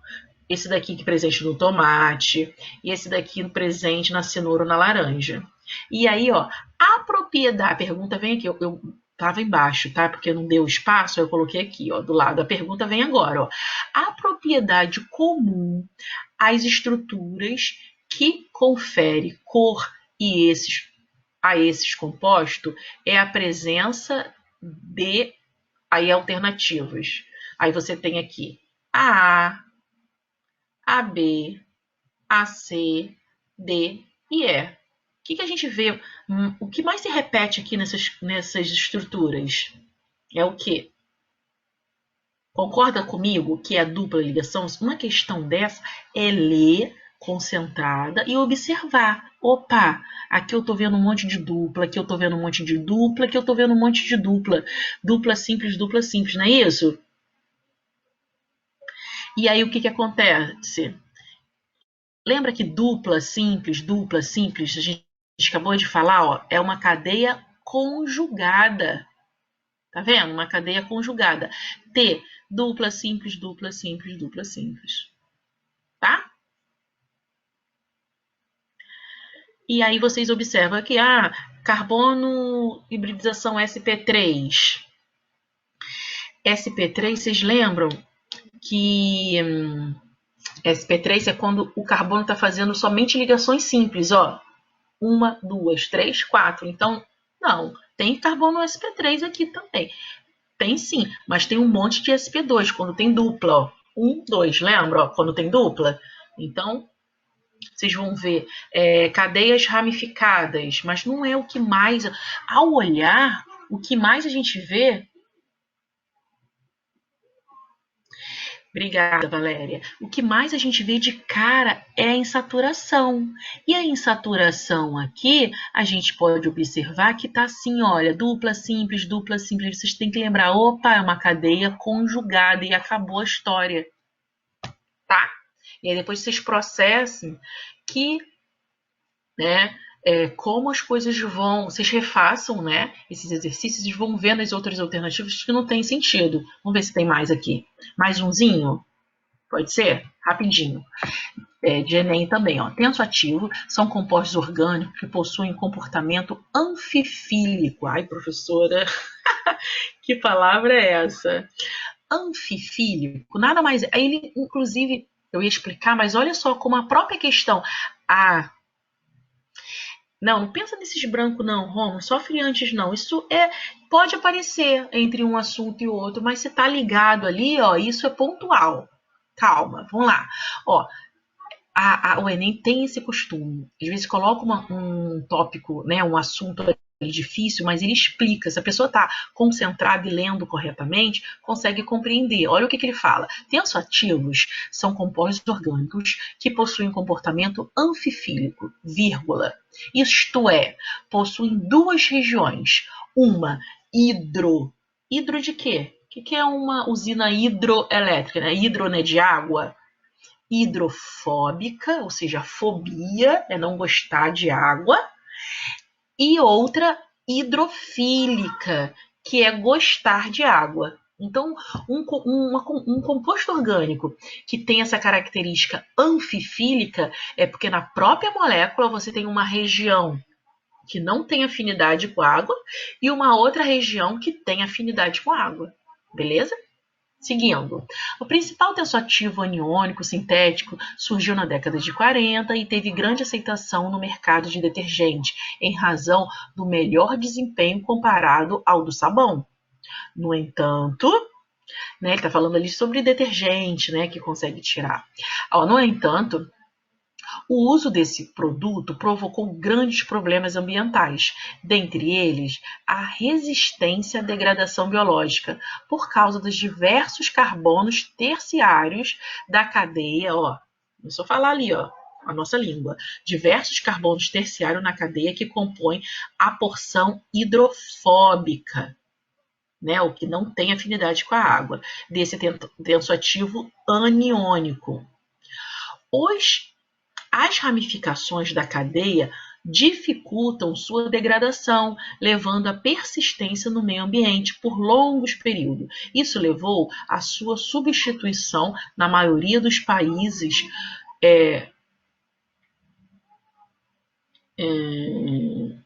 esse daqui que é presente no tomate, e esse daqui presente na cenoura ou na laranja. E aí, ó, a propriedade, a pergunta vem aqui, eu tava embaixo, tá? Porque não deu espaço, eu coloquei aqui, ó, do lado. A pergunta vem agora, ó. A propriedade comum às estruturas que confere cor a esses compostos é a presença de alternativas. Aí você tem aqui A, AB, AC, D e E. O que a gente vê? O que mais se repete aqui nessas estruturas? É o quê? Concorda comigo que é a dupla ligação? Uma questão dessa é ler concentrada e observar. Opa, aqui eu estou vendo um monte de dupla, aqui eu estou vendo um monte de dupla, aqui eu estou vendo um monte de dupla. Dupla simples, não é isso? E aí o que acontece? Lembra que dupla simples, a gente acabou de falar, ó, é uma cadeia conjugada. Tá vendo? Uma cadeia conjugada. T, dupla simples, dupla simples, dupla simples. Tá? E aí vocês observam aqui, carbono hibridização sp3. sp3, vocês lembram que sp3 é quando o carbono está fazendo somente ligações simples, ó. 1, 2, 3, 4. Então, não, tem carbono sp3 aqui também. Tem sim, mas tem um monte de sp2 quando tem dupla, ó. 1, 2, lembra? Ó, quando tem dupla. Então, vocês vão ver cadeias ramificadas, mas não é o que mais... Ao olhar, o que mais a gente vê Obrigada, Valéria. O que mais a gente vê de cara é a insaturação. E a insaturação aqui, a gente pode observar que tá assim, olha, dupla simples, dupla simples. Vocês têm que lembrar, opa, é uma cadeia conjugada e acabou a história, tá? E aí depois vocês processem que, né, como as coisas vão, vocês refaçam, né, esses exercícios e vão vendo as outras alternativas que não tem sentido. Vamos ver se tem mais aqui. Mais umzinho? Pode ser? Rapidinho. De Enem também, ó. Tensoativo são compostos orgânicos que possuem comportamento anfifílico. Ai, professora, que palavra é essa? Anfifílico, nada mais. Aí ele, inclusive, eu ia explicar, mas olha só como a própria questão. Não pensa nesses brancos não, Romulo, sofre antes não. Isso pode aparecer entre um assunto e outro, mas se tá ligado ali, ó, isso é pontual. Calma, vamos lá. Ó, o Enem tem esse costume. Às vezes coloca um tópico, né, um assunto difícil, mas ele explica. Se a pessoa está concentrada e lendo corretamente, consegue compreender. Olha o que ele fala. Tensoativos são compostos orgânicos que possuem comportamento anfifílico, vírgula. Isto é, possuem duas regiões. Uma hidro de quê? O que é uma usina hidroelétrica? Né? Hidro, né, de água. Hidrofóbica, ou seja, fobia é não gostar de água, e outra hidrofílica, que é gostar de água. Então, um composto orgânico que tem essa característica anfifílica é porque na própria molécula você tem uma região que não tem afinidade com água e uma outra região que tem afinidade com água. Beleza? Seguindo, o principal tensoativo aniônico sintético surgiu na década de 40 e teve grande aceitação no mercado de detergente, em razão do melhor desempenho comparado ao do sabão. No entanto, né, ele está falando ali sobre detergente, né, que consegue tirar. No entanto, o uso desse produto provocou grandes problemas ambientais, dentre eles a resistência à degradação biológica, por causa dos diversos carbonos terciários da cadeia, começou a falar ali, a nossa língua, diversos carbonos terciários na cadeia que compõem a porção hidrofóbica, né, o que não tem afinidade com a água, desse tensoativo aniônico. As ramificações da cadeia dificultam sua degradação, levando à persistência no meio ambiente por longos períodos. Isso levou à sua substituição na maioria dos países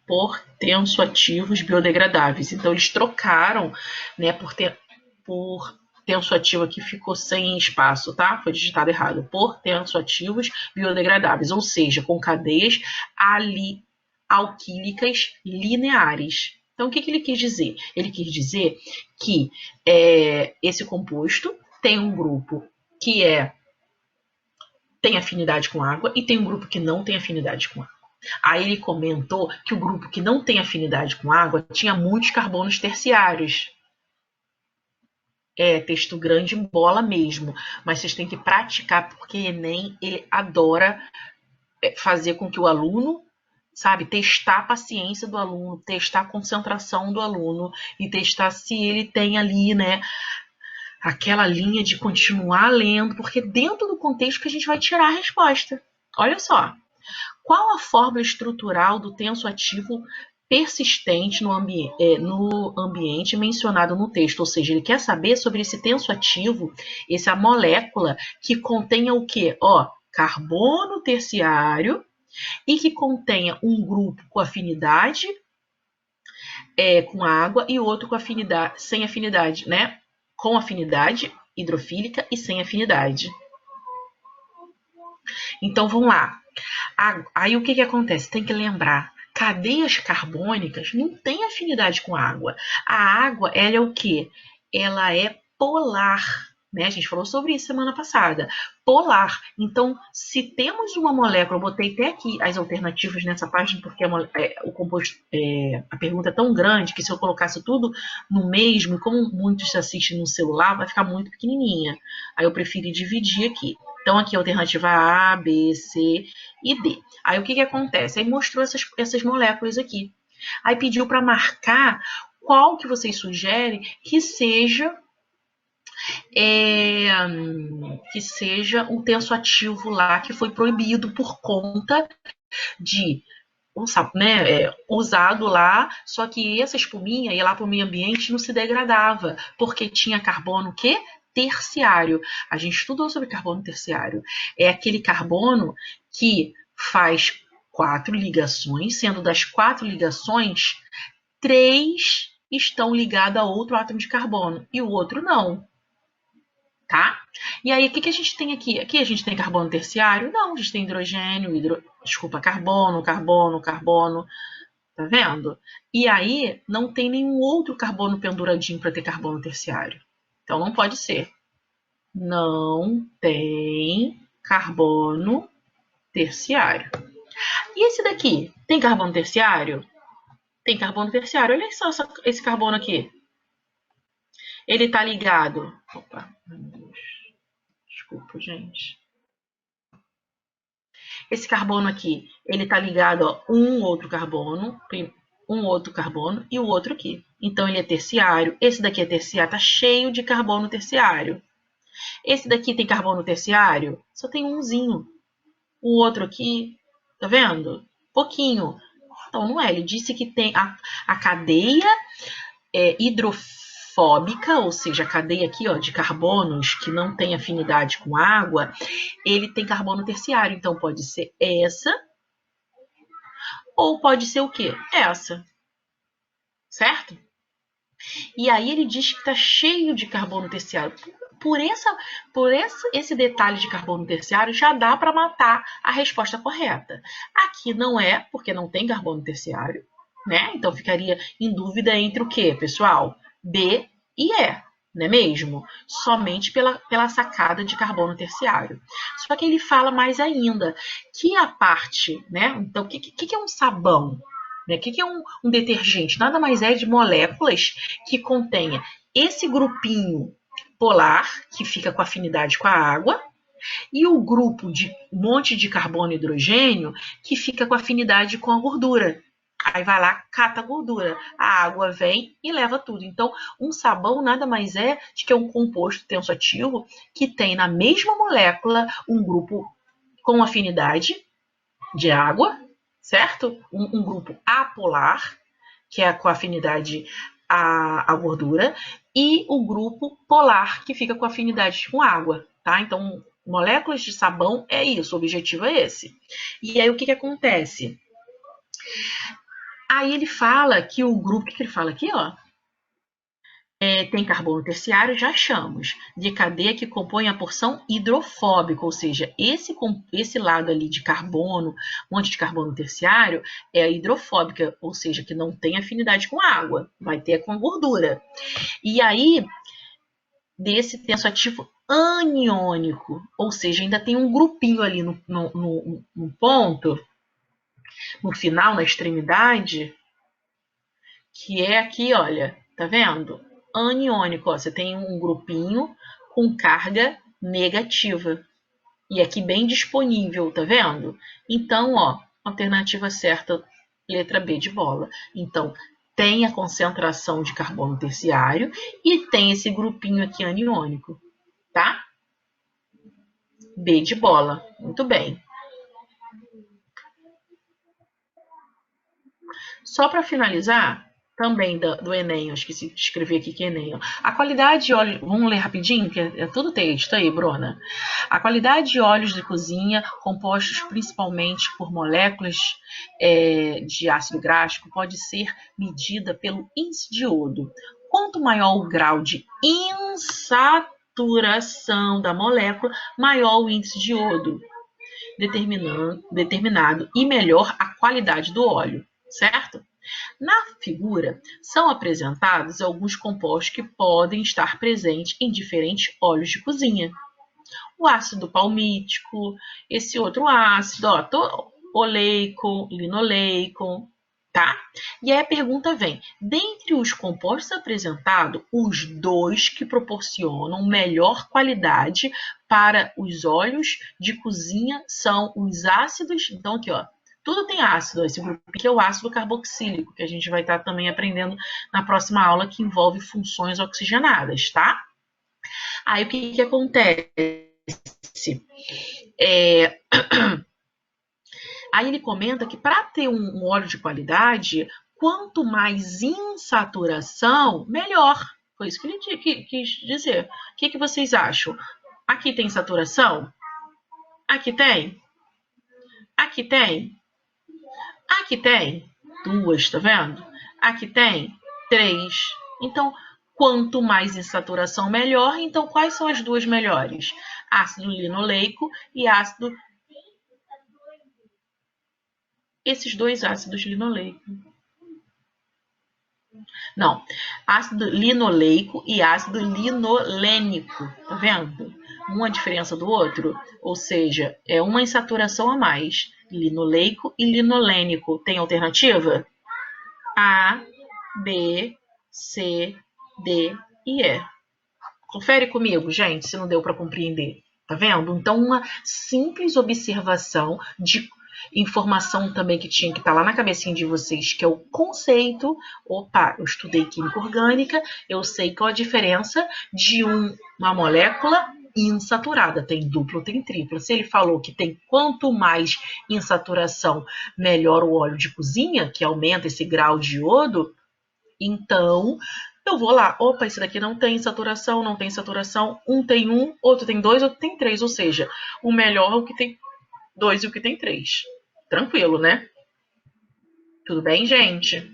por tensoativos biodegradáveis. Então, eles trocaram, né, por tensoativo aqui ficou sem espaço, tá? Foi digitado errado. Por tensoativos biodegradáveis, ou seja, com cadeias alquílicas lineares. Então, o que ele quis dizer? Ele quis dizer que esse composto tem um grupo que tem afinidade com água e tem um grupo que não tem afinidade com água. Aí ele comentou que o grupo que não tem afinidade com água tinha muitos carbonos terciários. Texto grande em bola mesmo, mas vocês têm que praticar, porque Enem ele adora fazer com que o aluno, sabe, testar a paciência do aluno, testar a concentração do aluno e testar se ele tem ali, né, aquela linha de continuar lendo, porque dentro do contexto que a gente vai tirar a resposta. Olha só, qual a fórmula estrutural do tensoativo persistente no ambiente mencionado no texto, ou seja, ele quer saber sobre esse tensoativo, essa molécula que contenha o quê? Carbono terciário e que contenha um grupo com afinidade com água e outro com afinidade, sem afinidade, né? Com afinidade hidrofílica e sem afinidade. Então, vamos lá. Aí, o que acontece? Tem que lembrar. Cadeias carbônicas não têm afinidade com a água. A água, ela é o quê? Ela é polar. né? A gente falou sobre isso semana passada. Polar. Então, se temos uma molécula, eu botei até aqui as alternativas nessa página, porque o composto, a pergunta é tão grande que se eu colocasse tudo no mesmo, e como muitos assistem no celular, vai ficar muito pequenininha. Aí eu preferi dividir aqui. Então, aqui a alternativa A, B, C e D. Aí o que acontece? Aí mostrou essas moléculas aqui. Aí pediu para marcar qual que vocês sugerem que seja um tensoativo lá que foi proibido por conta de usado lá, só que essa espuminha ia lá para o meio ambiente e não se degradava, porque tinha carbono que terciário. A gente estudou sobre carbono terciário. É aquele carbono que faz 4 ligações, sendo das 4 ligações, 3 estão ligadas a outro átomo de carbono e o outro não. Tá? E aí, o que a gente tem aqui? Aqui a gente tem carbono terciário? Não, a gente tem hidrogênio, carbono, tá vendo? E aí, não tem nenhum outro carbono penduradinho para ter carbono terciário. Então, não pode ser. Não tem carbono terciário. E esse daqui? Tem carbono terciário? Tem carbono terciário. Olha só esse carbono aqui. Ele está ligado... Opa, meu Deus. Desculpa, gente. Esse carbono aqui, ele está ligado a um outro carbono e o outro aqui. Então, ele é terciário. Esse daqui é terciário, está cheio de carbono terciário. Esse daqui tem carbono terciário? Só tem umzinho. O outro aqui, tá vendo? Pouquinho. Então, não é. Ele disse que tem a cadeia hidrofóbica, ou seja, a cadeia aqui de carbonos que não tem afinidade com água, ele tem carbono terciário. Então, pode ser essa ou pode ser o quê? Essa. Certo? E aí ele diz que está cheio de carbono terciário. Por esse detalhe de carbono terciário, já dá para matar a resposta correta. Aqui não é, porque não tem carbono terciário, né? Então, ficaria em dúvida entre o quê, pessoal? B e E, não é mesmo? Somente pela sacada de carbono terciário. Só que ele fala mais ainda, que a parte, né? Então, o que é um sabão? O que é um detergente? Nada mais é de moléculas que contenha esse grupinho polar, que fica com afinidade com a água, e o grupo de monte de carbono e hidrogênio, que fica com afinidade com a gordura. Aí vai lá, cata a gordura. A água vem e leva tudo. Então, um sabão nada mais é de que é um composto tensoativo que tem na mesma molécula um grupo com afinidade de água, certo? Um grupo apolar, que é com afinidade à gordura, e o grupo polar, que fica com afinidade com água, tá? Então, moléculas de sabão é isso, o objetivo é esse. E aí, o que acontece? Aí ele fala que o grupo, o que ele fala aqui, tem carbono terciário, já achamos, de cadeia que compõe a porção hidrofóbica, ou seja, esse lado ali de carbono, um monte de carbono terciário, é a hidrofóbica, ou seja, que não tem afinidade com água, vai ter com a gordura. E aí, desse tensoativo aniônico, ou seja, ainda tem um grupinho ali no ponto, no final, na extremidade, que é aqui, olha, tá vendo? Aniônico, você tem um grupinho com carga negativa. E aqui bem disponível, tá vendo? Então, alternativa certa, letra B de bola. Então, tem a concentração de carbono terciário e tem esse grupinho aqui aniônico, tá? B de bola, muito bem. Só para finalizar, também do Enem, eu esqueci de escrever aqui que é Enem. A qualidade de óleo, vamos ler rapidinho, que é tudo texto aí, Bruna. A qualidade de óleos de cozinha, compostos principalmente por moléculas de ácido gráfico, pode ser medida pelo índice de iodo. Quanto maior o grau de insaturação da molécula, maior o índice de iodo determinado e melhor a qualidade do óleo, certo? Na figura, são apresentados alguns compostos que podem estar presentes em diferentes óleos de cozinha. O ácido palmítico, esse outro ácido, oleico, linoleico, tá? E aí a pergunta vem, dentre os compostos apresentados, os 2 que proporcionam melhor qualidade para os óleos de cozinha são os ácidos, então aqui, ó, tudo tem ácido, esse grupo aqui é o ácido carboxílico, que a gente vai estar também aprendendo na próxima aula, que envolve funções oxigenadas, tá? Aí o que acontece? Aí ele comenta que para ter um óleo de qualidade, quanto mais insaturação, melhor. Foi isso que ele quis dizer. O que vocês acham? Aqui tem saturação? Aqui tem? Aqui tem? Aqui tem 2, tá vendo? Aqui tem 3. Então, quanto mais insaturação, melhor. Então, quais são as 2 melhores? Ácido linoleico e ácido... Esses 2 ácidos linoleicos. Não, ácido linoleico e ácido linolênico, tá vendo? Uma diferença do outro, ou seja, é uma insaturação a mais. Linoleico e linolênico. Tem alternativa? A, B, C, D e E. Confere comigo, gente, se não deu para compreender. Tá vendo? Então, uma simples observação de informação também que tinha que estar lá na cabecinha de vocês, que é o conceito. Opa, eu estudei química orgânica, eu sei qual a diferença de uma molécula insaturada. Tem dupla, tem tripla. Se ele falou que tem quanto mais insaturação, melhor o óleo de cozinha, que aumenta esse grau de iodo, então eu vou lá, opa, esse daqui não tem saturação, não tem saturação, um tem 1, outro tem 2, outro tem 3, ou seja, o melhor é o que tem 2 e o que tem 3. Tranquilo, né? Tudo bem, gente?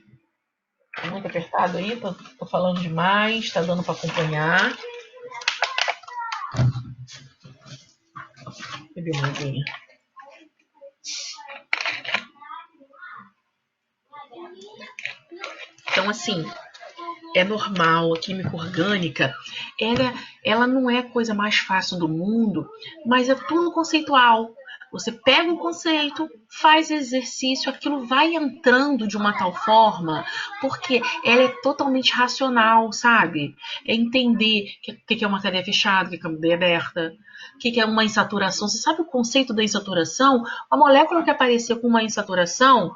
Tá muito apertado aí? Tô falando demais, tá dando para acompanhar. Beber uma aguinha. Então, assim, é normal, a química orgânica, ela não é a coisa mais fácil do mundo, mas é tudo conceitual. Você pega o conceito, faz exercício, aquilo vai entrando de uma tal forma, porque ela é totalmente racional, sabe? É entender o que é uma cadeia fechada, o que é uma cadeia aberta, o que é uma insaturação. Você sabe o conceito da insaturação? A molécula que aparecer com uma insaturação,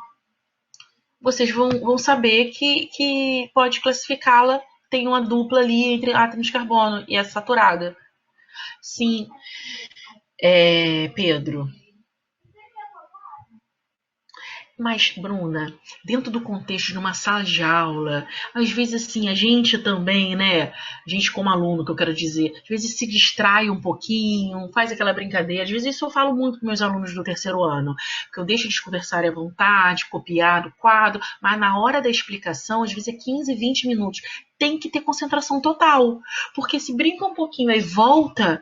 vocês vão saber que pode classificá-la, tem uma dupla ali entre átomos de carbono e é saturada. Sim, Pedro. Mas, Bruna, dentro do contexto de uma sala de aula, às vezes, assim, a gente também, né? A gente como aluno, que eu quero dizer, às vezes se distrai um pouquinho, faz aquela brincadeira. Às vezes isso eu falo muito com meus alunos do 3º ano, que eu deixo eles conversarem à vontade, copiar do quadro, mas na hora da explicação, às vezes é 15, 20 minutos. Tem que ter concentração total, porque se brinca um pouquinho e volta,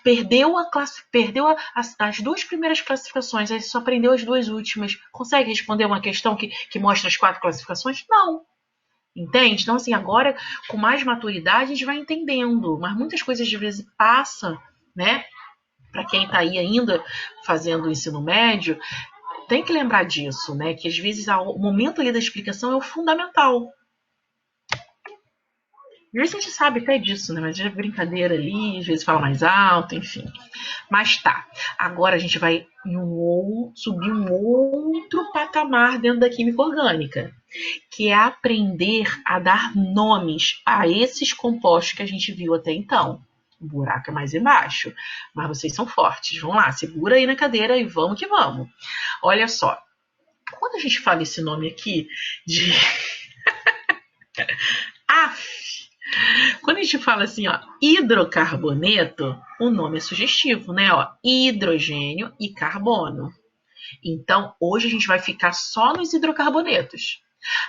perdeu as 2 primeiras classificações, aí só aprendeu as 2 últimas. Consegue responder uma questão que mostra as 4 classificações? Não. Entende? Então, assim, agora, com mais maturidade, a gente vai entendendo, mas muitas coisas, às vezes, passam, né? Para quem está aí ainda fazendo o ensino médio, tem que lembrar disso, né? Que, às vezes, o momento ali da explicação é o fundamental. Às vezes a gente sabe até disso, né? Mas é brincadeira ali, às vezes fala mais alto, enfim. Mas tá, agora a gente vai subir um outro patamar dentro da química orgânica, que é aprender a dar nomes a esses compostos que a gente viu até então. O buraco é mais embaixo, mas vocês são fortes. Vamos lá, segura aí na cadeira e vamos que vamos. Olha só, quando a gente fala esse nome aqui de... Quando a gente fala assim, ó, hidrocarboneto, o nome é sugestivo, né? Ó, hidrogênio e carbono. Então, hoje a gente vai ficar só nos hidrocarbonetos.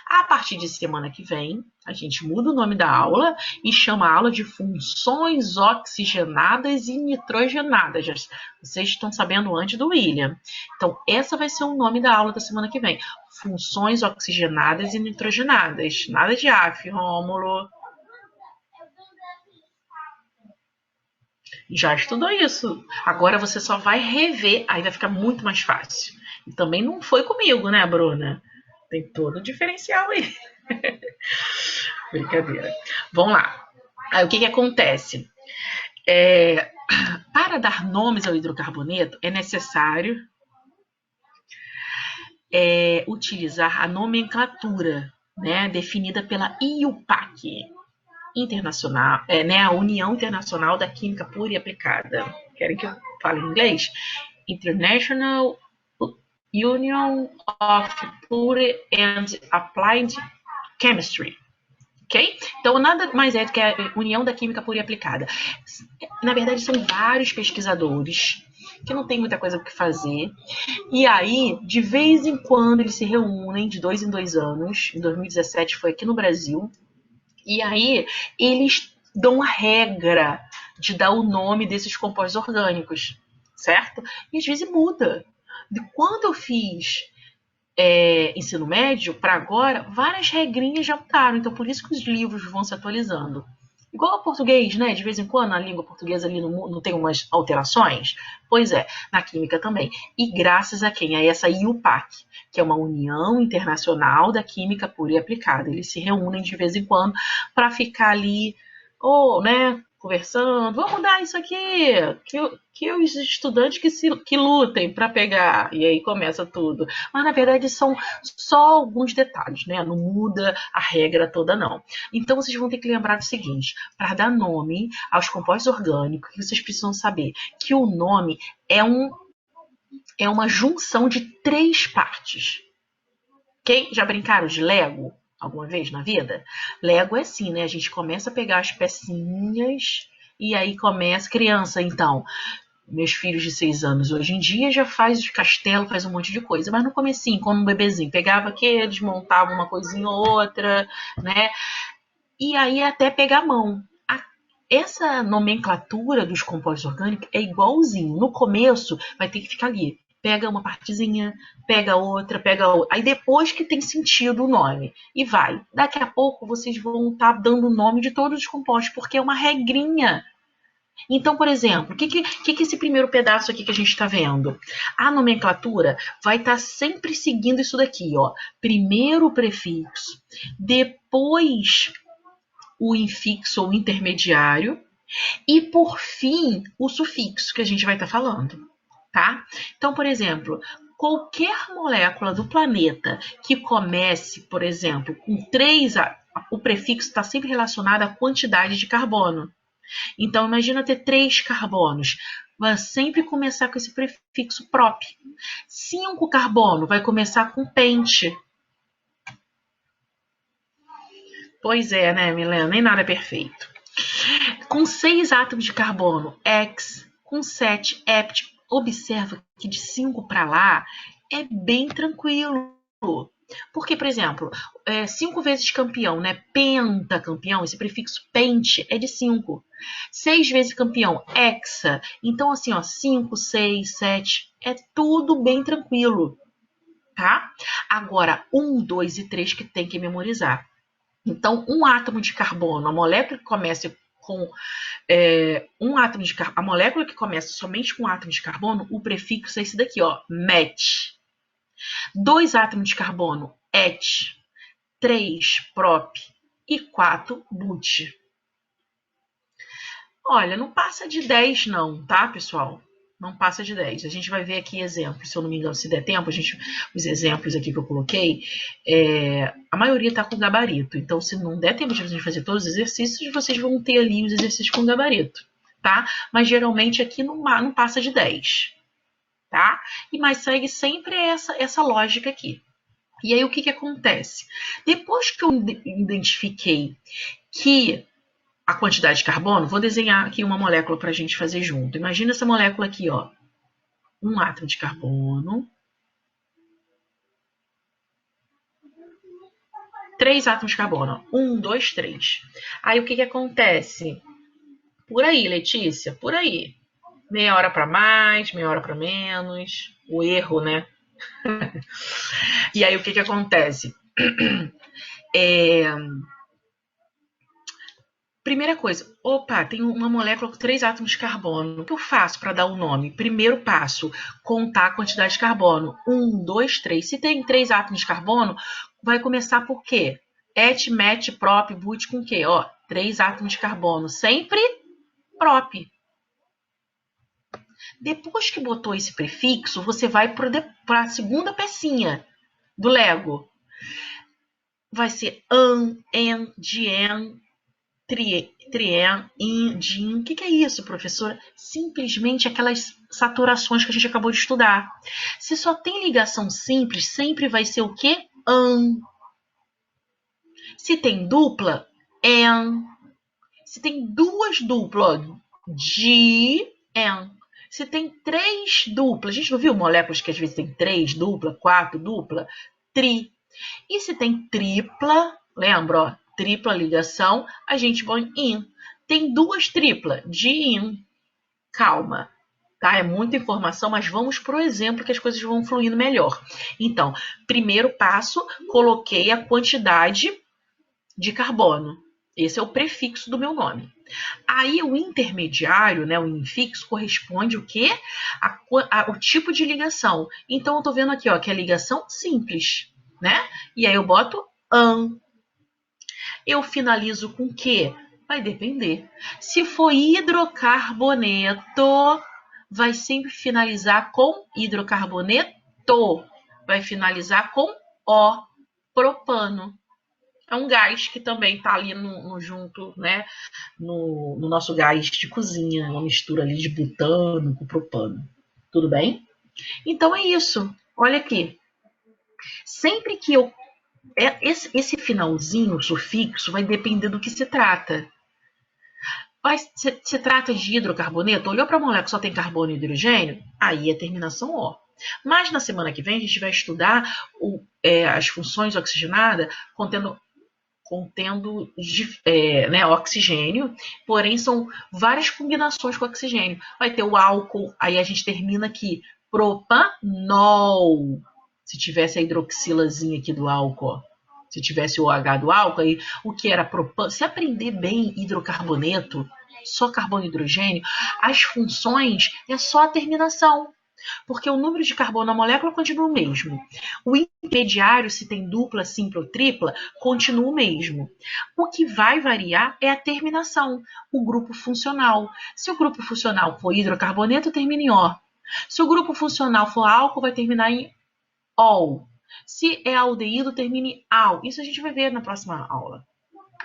A partir de semana que vem, a gente muda o nome da aula e chama a aula de funções oxigenadas e nitrogenadas. Vocês estão sabendo antes do William. Então, essa vai ser o nome da aula da semana que vem. Funções oxigenadas e nitrogenadas. Nada de AF, Rômulo. Já estudou isso. Agora você só vai rever, aí vai ficar muito mais fácil. E também não foi comigo, né, Bruna? Tem todo o diferencial aí. Brincadeira. Vamos lá. Aí o que acontece? Para dar nomes ao hidrocarboneto, é necessário utilizar a nomenclatura, né, definida pela IUPAC, internacional, né, a União Internacional da Química Pura e Aplicada. Querem que eu fale em inglês? International Union of Pure and Applied Chemistry. Ok? Então, nada mais é do que a União da Química Pura e Aplicada. Na verdade, são vários pesquisadores que não tem muita coisa o que fazer. E aí, de vez em quando, eles se reúnem de 2 em 2 anos. Em 2017 foi aqui no Brasil. E aí, eles dão a regra de dar o nome desses compostos orgânicos, certo? E às vezes muda. De quando eu fiz ensino médio para agora, várias regrinhas já mudaram. Então, por isso que os livros vão se atualizando. Igual ao português, né? De vez em quando, a língua portuguesa ali não tem umas alterações? Pois é, na química também. E graças a quem? A essa IUPAC, que é uma União Internacional da Química Pura e Aplicada. Eles se reúnem de vez em quando para ficar ali, né, conversando. Vamos mudar isso aqui, que os estudantes que lutem para pegar. E aí começa tudo. Mas, na verdade, são só alguns detalhes, né? Não muda a regra toda, não. Então, vocês vão ter que lembrar do seguinte. Para dar nome aos compostos orgânicos, vocês precisam saber que o nome é uma junção de 3 partes. Ok? Já brincaram de Lego alguma vez na vida? Lego é assim, né? A gente começa a pegar as pecinhas e aí começa... Criança, então... Meus filhos de 6 anos hoje em dia já faz os castelos, faz um monte de coisa. Mas no comecinho, quando um bebezinho pegava aqueles, montava uma coisinha ou outra, né? E aí até pegar a mão. Essa nomenclatura dos compostos orgânicos é igualzinho. No começo vai ter que ficar ali. Pega uma partezinha, pega outra, pega outra. Aí depois que tem sentido o nome. E vai. Daqui a pouco vocês vão estar dando o nome de todos os compostos, porque é uma regrinha. Então, por exemplo, o que é esse primeiro pedaço aqui que a gente está vendo? A nomenclatura vai estar sempre seguindo isso daqui, ó. Primeiro o prefixo, depois o infixo ou intermediário e, por fim, o sufixo que a gente vai estar falando, tá? Então, por exemplo, qualquer molécula do planeta que comece, por exemplo, com 3, o prefixo está sempre relacionado à quantidade de carbono. Então, imagina ter 3 carbonos. Vai sempre começar com esse prefixo prop. 5 carbono vai começar com pente. Pois é, né, Milena? Nem nada é perfeito. Com 6 átomos de carbono, ex. Com 7, hept. Observa que de 5 para lá é bem tranquilo. Porque, por exemplo, 5 vezes campeão, né? Pentacampeão, esse prefixo pente é de 5. 6 vezes campeão, hexa. Então, assim, ó, 5, 6, 7, é tudo bem tranquilo, tá? Agora, 1, 2 e 3 que tem que memorizar. Então, um átomo de carbono, a molécula que começa com um átomo de carbono, a molécula que começa somente com um átomo de carbono, o prefixo é esse daqui, ó, met. 2 átomos de carbono, et. 3, prop. E 4, but. Olha, não passa de 10 não, tá, pessoal? Não passa de 10. A gente vai ver aqui exemplos, se eu não me engano, se der tempo, os exemplos aqui que eu coloquei, a maioria está com gabarito. Então, se não der tempo de a gente fazer todos os exercícios, vocês vão ter ali os exercícios com gabarito, tá? Mas, geralmente, aqui não passa de 10. Tá? Mas segue sempre essa lógica aqui. E aí o que acontece? Depois que eu identifiquei que a quantidade de carbono, vou desenhar aqui uma molécula para a gente fazer junto. Imagina essa molécula aqui, ó. Um átomo de carbono. 3 átomos de carbono. 1, 2, 3. Aí o que acontece? Por aí, Letícia, por aí. Meia hora para mais, meia hora para menos. O erro, né? E aí o que acontece? Primeira coisa, opa, tem uma molécula com 3 átomos de carbono. O que eu faço para dar o nome? Primeiro passo, contar a quantidade de carbono. 1, 2, 3. Se tem 3 átomos de carbono, vai começar por quê? Et, met, prop, but com quê? Ó, 3 átomos de carbono. Sempre prop. Depois que botou esse prefixo, você vai para a segunda pecinha do Lego. Vai ser an, en, dien, trien, in, din. O que é isso, professora? Simplesmente aquelas saturações que a gente acabou de estudar. Se só tem ligação simples, sempre vai ser o quê? An. Se tem dupla, en. Se tem duas duplas, di, en. Se tem 3 duplas, a gente não viu moléculas que às vezes tem 3 dupla, 4 dupla? Tri. E se tem tripla, lembra, ó, tripla ligação, a gente põe in. Tem 2 triplas, di-in. Calma, tá? É muita informação, mas vamos para o exemplo que as coisas vão fluindo melhor. Então, primeiro passo, coloquei a quantidade de carbono. Esse é o prefixo do meu nome. Aí o intermediário, né, o infixo, corresponde o quê? O tipo de ligação. Então eu estou vendo aqui, ó, que é ligação simples, né? E aí eu boto an. Eu finalizo com o quê? Vai depender. Se for hidrocarboneto, vai sempre finalizar com hidrocarboneto. Vai finalizar com O, propano. É um gás que também está ali junto, né, no nosso gás de cozinha, uma mistura ali de butano com propano. Tudo bem? Então é isso. Olha aqui. Sempre que eu... Esse finalzinho, o sufixo, vai depender do que se trata. Se trata de hidrocarboneto, olhou para a molécula que só tem carbono e hidrogênio, aí é terminação O. Mas na semana que vem a gente vai estudar as funções oxigenadas contendo né, oxigênio, porém são várias combinações com oxigênio. Vai ter o álcool, aí a gente termina aqui, propanol. Se tivesse a hidroxilazinha aqui do álcool, ó. Se tivesse o OH do álcool, aí o que era propan? Se aprender bem hidrocarboneto, só carbono e hidrogênio, as funções é só a terminação. Porque o número de carbono na molécula continua o mesmo. O intermediário, se tem dupla, simples ou tripla, continua o mesmo. O que vai variar é a terminação, o grupo funcional. Se o grupo funcional for hidrocarboneto, termina em O. Se o grupo funcional for álcool, vai terminar em OL. Se é aldeído, termina em AL. Isso a gente vai ver na próxima aula.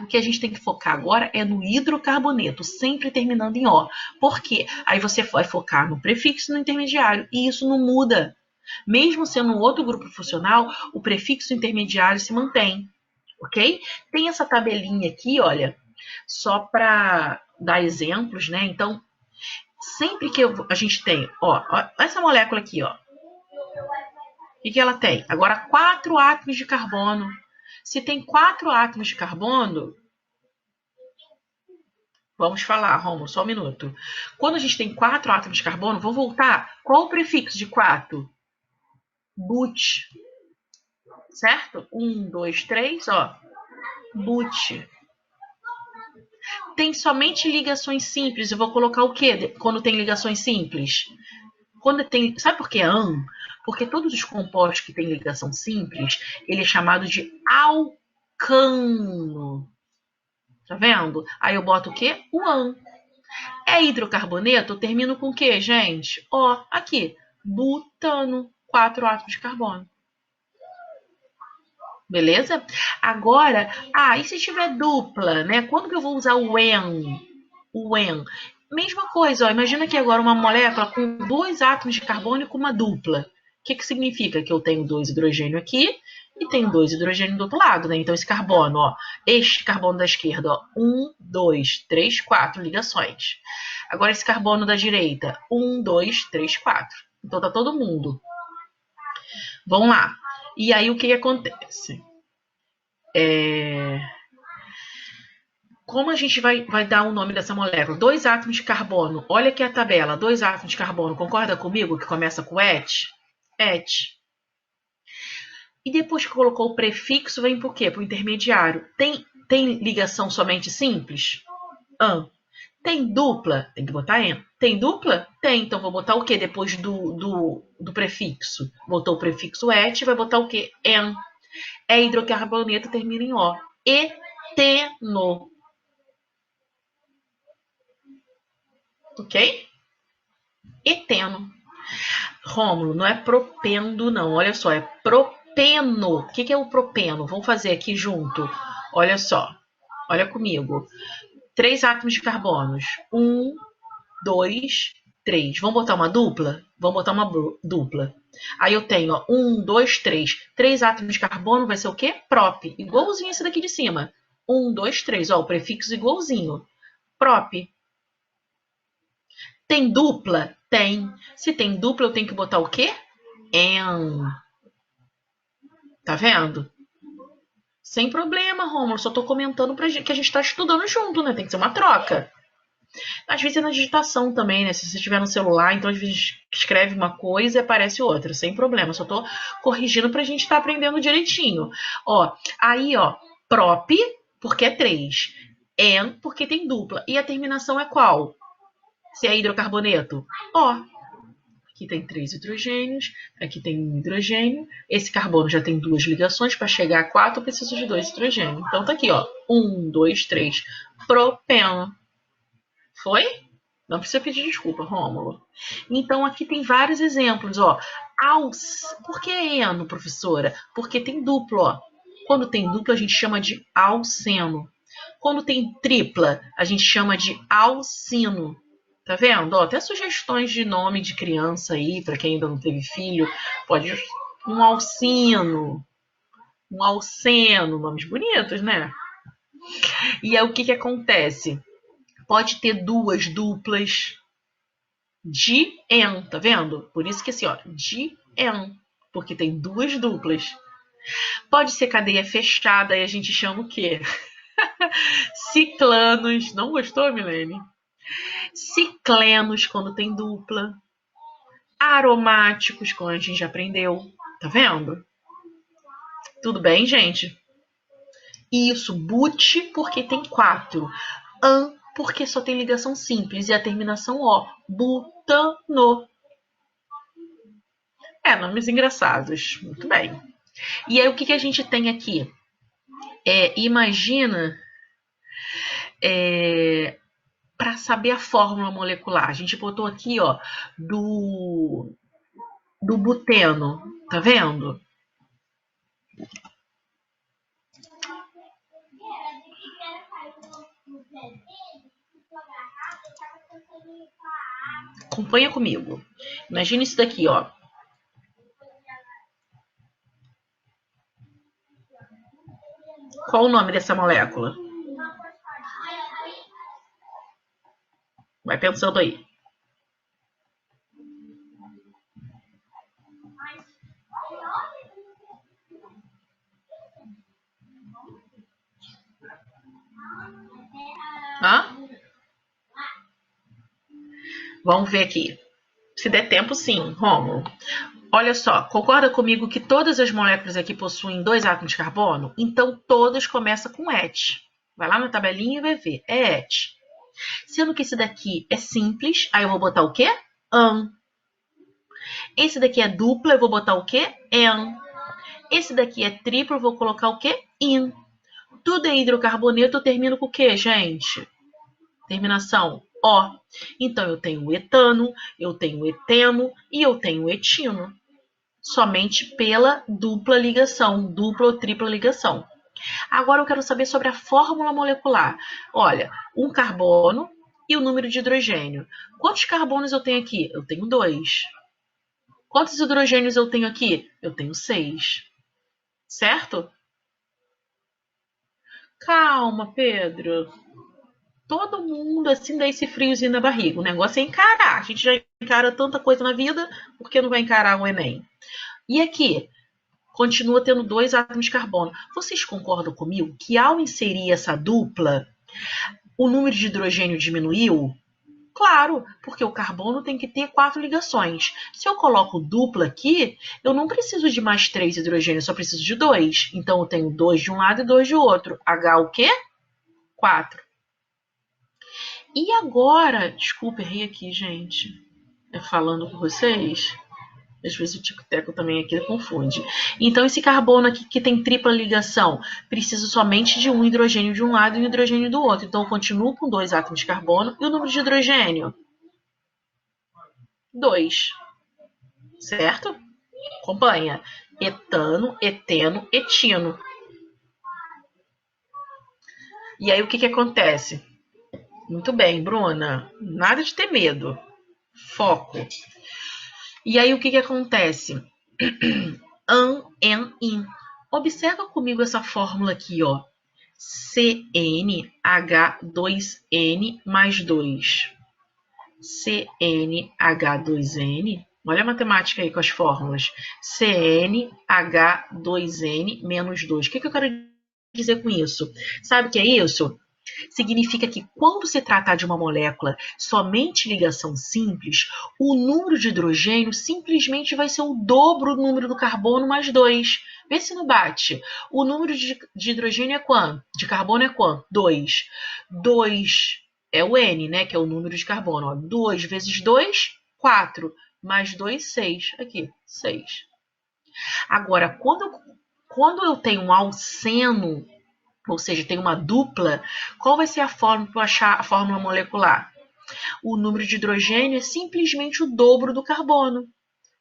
O que a gente tem que focar agora é no hidrocarboneto, sempre terminando em O. Por quê? Aí você vai focar no prefixo e no intermediário, e isso não muda. Mesmo sendo um outro grupo funcional, o prefixo intermediário se mantém, ok? Tem essa tabelinha aqui, olha, só para dar exemplos, né? Então, sempre que a gente tem, ó, essa molécula aqui, ó, o que ela tem? Agora, 4 átomos de carbono. Se tem 4 átomos de carbono, vamos falar, Rômulo, só um minuto. Quando a gente tem 4 átomos de carbono, vou voltar. Qual o prefixo de 4? But. Certo? 1, 2, 3, ó. But. Tem somente ligações simples. Eu vou colocar o quê quando tem ligações simples? Quando tem, sabe por que an? Porque todos os compostos que têm ligação simples, ele é chamado de alcano. Tá vendo? Aí eu boto o quê? O an. É hidrocarboneto? Eu termino com o quê, gente? Ó, aqui. Butano. 4 átomos de carbono. Beleza? Agora, e se tiver dupla, né? Quando que eu vou usar o en? O en. Mesma coisa, ó. Imagina aqui agora uma molécula com 2 átomos de carbono e com uma dupla. O que significa? Que eu tenho 2 hidrogênios aqui e tenho 2 hidrogênios do outro lado, né? Então esse carbono, ó, este carbono da esquerda, ó, 1, 2, 3, 4 ligações. Agora esse carbono da direita, 1, 2, 3, 4. Então tá todo mundo. Vamos lá. E aí o que acontece? Como a gente vai dar o nome dessa molécula? 2 átomos de carbono. Olha aqui a tabela. 2 átomos de carbono. Concorda comigo que começa com et? Et. E depois que colocou o prefixo, vem por quê? Para o intermediário. Tem ligação somente simples? Tem dupla? Tem que botar en. Tem dupla? Tem. Então, vou botar o quê depois do prefixo? Botou o prefixo et, vai botar o quê? En. É hidrocarboneto, termina em O. Eteno. Ok? Eteno. Rômulo, não é propendo, não. Olha só, é propeno. O que é o propeno? Vamos fazer aqui junto. Olha só. Olha comigo. 3 átomos de carbonos. 1, 2, 3. Vamos botar uma dupla? Vamos botar uma dupla. Aí eu tenho, ó, 1, 2, 3. 3 átomos de carbono vai ser o quê? Prop. Igualzinho esse daqui de cima. 1, 2, 3. Ó, o prefixo igualzinho. Prop. Tem dupla? Tem. Se tem dupla, eu tenho que botar o quê? En. Tá vendo? Sem problema, Rômulo. Só tô comentando pra gente que a gente tá estudando junto, né? Tem que ser uma troca. Às vezes é na digitação também, né? Se você estiver no celular, então às vezes escreve uma coisa e aparece outra. Sem problema. Só tô corrigindo pra gente estar aprendendo direitinho. Ó, aí, ó, prop, porque é 3. En, porque tem dupla. E a terminação é qual? Se é hidrocarboneto? Ó. Aqui tem 3 hidrogênios, aqui tem 1 hidrogênio. Esse carbono já tem 2 ligações. Para chegar a 4, eu preciso de 2 hidrogênios. Então tá aqui, ó. 1, 2, 3. Propeno. Foi? Não precisa pedir desculpa, Rômulo. Então aqui tem vários exemplos, ó. Por que eno, professora? Porque tem duplo, ó. Quando tem duplo, a gente chama de alceno. Quando tem tripla, a gente chama de alcino. Tá vendo? Ó, até sugestões de nome de criança aí, para quem ainda não teve filho. Pode um alcino, um alceno, nomes bonitos, né? E aí o que acontece? Pode ter 2 duplas de en, tá vendo? Por isso que assim, ó, de en, porque tem 2 duplas. Pode ser cadeia fechada e a gente chama o quê? Ciclanos. Não gostou, Milene? Ciclenos, quando tem dupla. Aromáticos, como a gente já aprendeu. Tá vendo? Tudo bem, gente? Isso, but, porque tem 4. An, porque só tem ligação simples. E a terminação O. Butano. Nomes engraçados. Muito bem. E aí, o que a gente tem aqui? Imagina... para saber a fórmula molecular. A gente botou aqui, ó, do buteno, tá vendo? Acompanha comigo. Imagina isso daqui, ó. Qual o nome dessa molécula? Vai pensando aí. Vamos ver aqui. Se der tempo, sim, Rômulo. Olha só, concorda comigo que todas as moléculas aqui possuem 2 átomos de carbono? Então, todas começam com et. Vai lá na tabelinha e vai ver. É et. Sendo que esse daqui é simples, aí eu vou botar o quê? An. Esse daqui é dupla, eu vou botar o quê? En. Esse daqui é triplo, eu vou colocar o quê? In. Tudo é hidrocarboneto, eu termino com o quê, gente? Terminação O. Então, eu tenho etano, eu tenho eteno e eu tenho etino. Somente pela dupla ligação, dupla ou tripla ligação. Agora eu quero saber sobre a fórmula molecular. Olha, um carbono e o número de hidrogênio. Quantos carbonos eu tenho aqui? Eu tenho 2. Quantos hidrogênios eu tenho aqui? Eu tenho 6. Certo? Calma, Pedro. Todo mundo assim dá esse friozinho na barriga. O negócio é encarar. A gente já encara tanta coisa na vida, por que não vai encarar o Enem? E aqui, continua tendo 2 átomos de carbono. Vocês concordam comigo que ao inserir essa dupla, o número de hidrogênio diminuiu? Claro, porque o carbono tem que ter 4 ligações. Se eu coloco dupla aqui, eu não preciso de mais 3 hidrogênios, só preciso de 2. Então, eu tenho 2 de um lado e 2 de outro. H o quê? 4. E agora, desculpa, errei aqui, gente. Falando com vocês. Às vezes o tico-teco também aqui confunde. Então, esse carbono aqui que tem tripla ligação, precisa somente de um hidrogênio de um lado e um hidrogênio do outro. Então, eu continuo com 2 átomos de carbono. E o número de hidrogênio? 2. Certo? Acompanha. Etano, eteno, etino. E aí, o que acontece? Muito bem, Bruna. Nada de ter medo. Foco. E aí, o que acontece? An, en, in. Observa comigo essa fórmula aqui, ó. CnH2n mais 2. CnH2n. Olha a matemática aí com as fórmulas. CnH2n menos 2. O que eu quero dizer com isso? Sabe o que é isso? Significa que quando se tratar de uma molécula somente ligação simples, o número de hidrogênio simplesmente vai ser o dobro do número do carbono mais 2. Vê se não bate. O número de hidrogênio é quanto? De carbono é quanto? 2. 2 é o N, né? Que é o número de carbono. Ó. 2 vezes 2, 4. Mais 2, 6. Aqui, 6. Agora, quando eu tenho um alceno, ou seja, tem uma dupla, qual vai ser a fórmula para achar a fórmula molecular? O número de hidrogênio é simplesmente o dobro do carbono.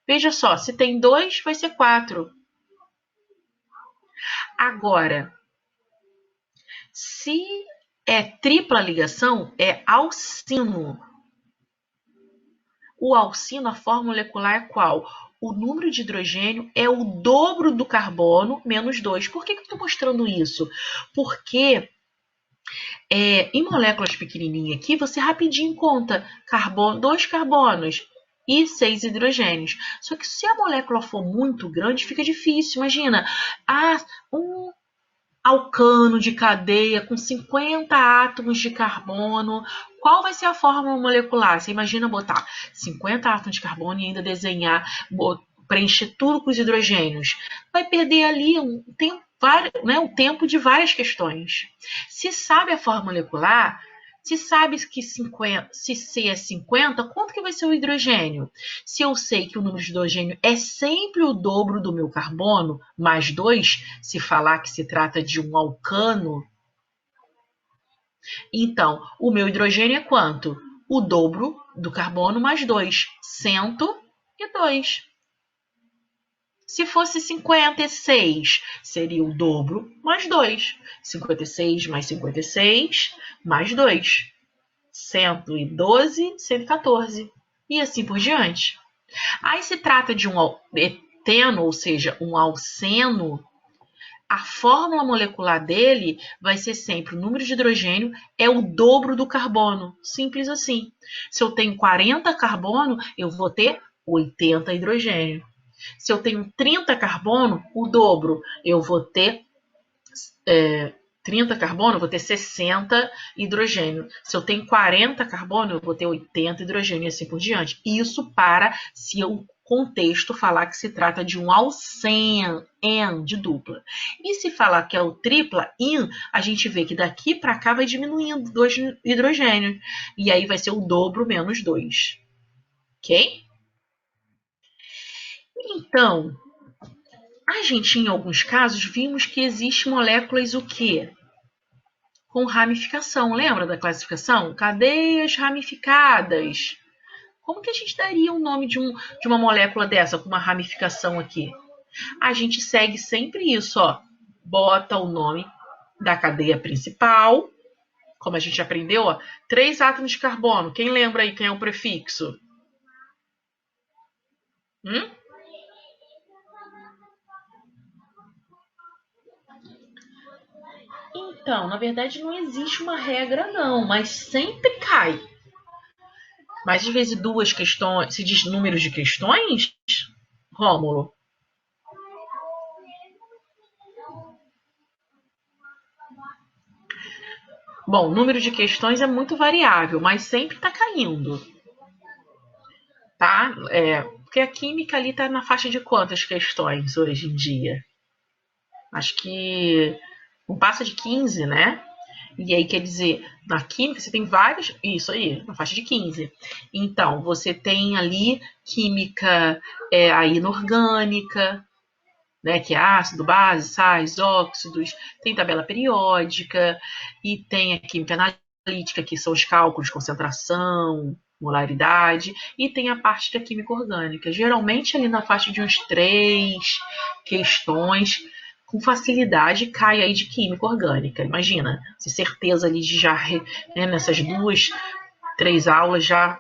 Veja só, se tem 2, vai ser 4. Agora, se é tripla ligação, é alcino. O alcino, a fórmula molecular é qual? O número de hidrogênio é o dobro do carbono menos 2. Por que eu estou mostrando isso? Porque em moléculas pequenininhas aqui, você rapidinho conta 2 carbonos e 6 hidrogênios. Só que se a molécula for muito grande, fica difícil. Imagina, um alcano de cadeia com 50 átomos de carbono. Qual vai ser a fórmula molecular? Você imagina botar 50 átomos de carbono e ainda desenhar, preencher tudo com os hidrogênios. Vai perder ali um tempo de várias questões. Se sabe a fórmula molecular, se sabe que se C é 50, quanto que vai ser o hidrogênio? Se eu sei que o número de hidrogênio é sempre o dobro do meu carbono, mais 2, se falar que se trata de um alcano, então, o meu hidrogênio é quanto? O dobro do carbono mais 2, 102. Se fosse 56, seria o dobro mais 2. 56 mais 56 mais 2. 112, 114. E assim por diante. Aí se trata de um eteno, ou seja, um alceno. A fórmula molecular dele vai ser sempre o número de hidrogênio é o dobro do carbono. Simples assim. Se eu tenho 40 carbono, eu vou ter 80 hidrogênio. Se eu tenho 30 carbono, o dobro, eu vou ter 30 carbono, eu vou ter 60 hidrogênio. Se eu tenho 40 carbono, eu vou ter 80 hidrogênio e assim por diante. Isso para se o contexto falar que se trata de um alceno de dupla. E se falar que é o tripla in, a gente vê que daqui para cá vai diminuindo 2 hidrogênios. E aí vai ser o dobro menos 2. Ok? Então, a gente, em alguns casos, vimos que existem moléculas o quê? Com ramificação. Lembra da classificação? Cadeias ramificadas. Como que a gente daria o nome de uma molécula dessa com uma ramificação aqui? A gente segue sempre isso, ó. Bota o nome da cadeia principal. Como a gente aprendeu, ó. 3 átomos de carbono. Quem lembra aí quem é o prefixo? Então, na verdade, não existe uma regra, não, mas sempre cai. Mas às vezes 2 questões, se diz números de questões, Rômulo? Bom, o número de questões é muito variável, mas sempre está caindo. Tá? Porque a química ali está na faixa de quantas questões hoje em dia? Acho que não passa de 15, né? E aí, quer dizer, na química você tem vários... Isso aí, na faixa de 15. Então, você tem ali química a inorgânica, né, que é ácido, base, sais, óxidos. Tem tabela periódica. E tem a química analítica, que são os cálculos de concentração, molaridade. E tem a parte da química orgânica. Geralmente, ali na faixa de uns 3 questões... com facilidade cai aí de química orgânica. Imagina, se certeza ali de já, né, nessas 2, 3 aulas, já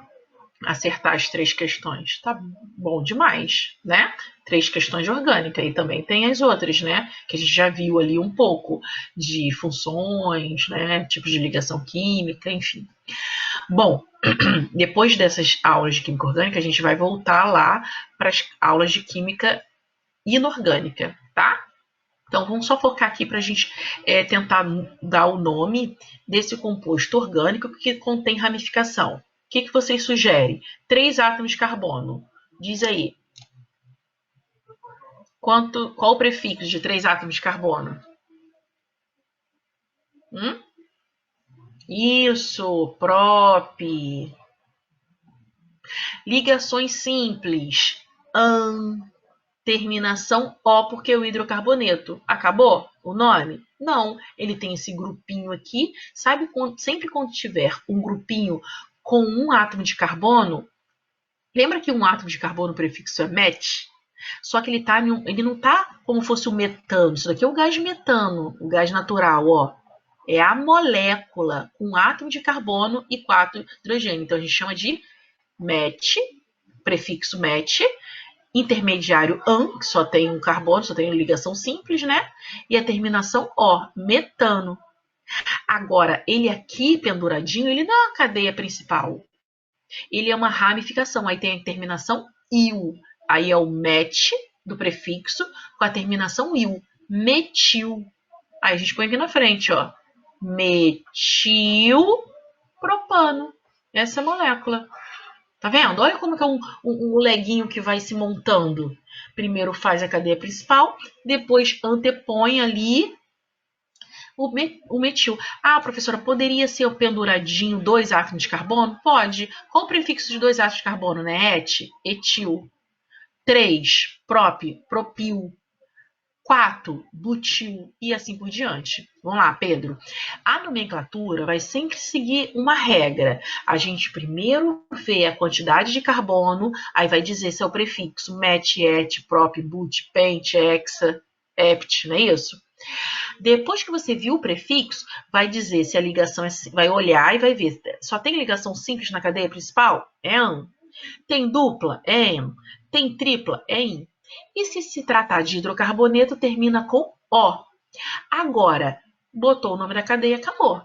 acertar as 3 questões. Tá bom demais, né? 3 questões de orgânica. E também tem as outras, né? Que a gente já viu ali um pouco de funções, né? Tipos de ligação química, enfim. Bom, depois dessas aulas de química orgânica, a gente vai voltar lá para as aulas de química inorgânica, tá? Então, vamos só focar aqui para a gente tentar dar o nome desse composto orgânico que contém ramificação. O que vocês sugerem? 3 átomos de carbono. Diz aí. Qual o prefixo de 3 átomos de carbono? Isso, prop. Ligações simples. Terminação O, porque o hidrocarboneto. Acabou o nome? Não, ele tem esse grupinho aqui. Sabe, sempre quando tiver um grupinho com um átomo de carbono, lembra que um átomo de carbono, o prefixo é met? Só que ele não está como fosse o metano. Isso daqui é o gás metano, o gás natural, ó. É a molécula com um átomo de carbono e 4 hidrogênio. Então, a gente chama de met, prefixo met, intermediário an, que só tem um carbono, só tem ligação simples, né? E a terminação O, metano. Agora, ele aqui, penduradinho, ele não é uma cadeia principal. Ele é uma ramificação. Aí tem a terminação il. Aí é o met, do prefixo, com a terminação il. Metil. Aí a gente põe aqui na frente, ó. Metilpropano. Essa molécula. Tá vendo? Olha como que é um leguinho que vai se montando. Primeiro faz a cadeia principal, depois antepõe ali o metil. Ah, professora, poderia ser o penduradinho 2 átomos de carbono? Pode. Qual o prefixo de 2 átomos de carbono, né? Etil. 3, propil. 4, butil e assim por diante. Vamos lá, Pedro. A nomenclatura vai sempre seguir uma regra. A gente primeiro vê a quantidade de carbono, aí vai dizer se é o prefixo met, et, prop, but, pent, hexa, hept, não é isso? Depois que você viu o prefixo, vai dizer se a ligação é... Vai olhar e vai ver. Só tem ligação simples na cadeia principal? É an. Tem dupla? É en. Tem tripla? É in. E se tratar de hidrocarboneto, termina com O. Agora, botou o nome da cadeia, acabou.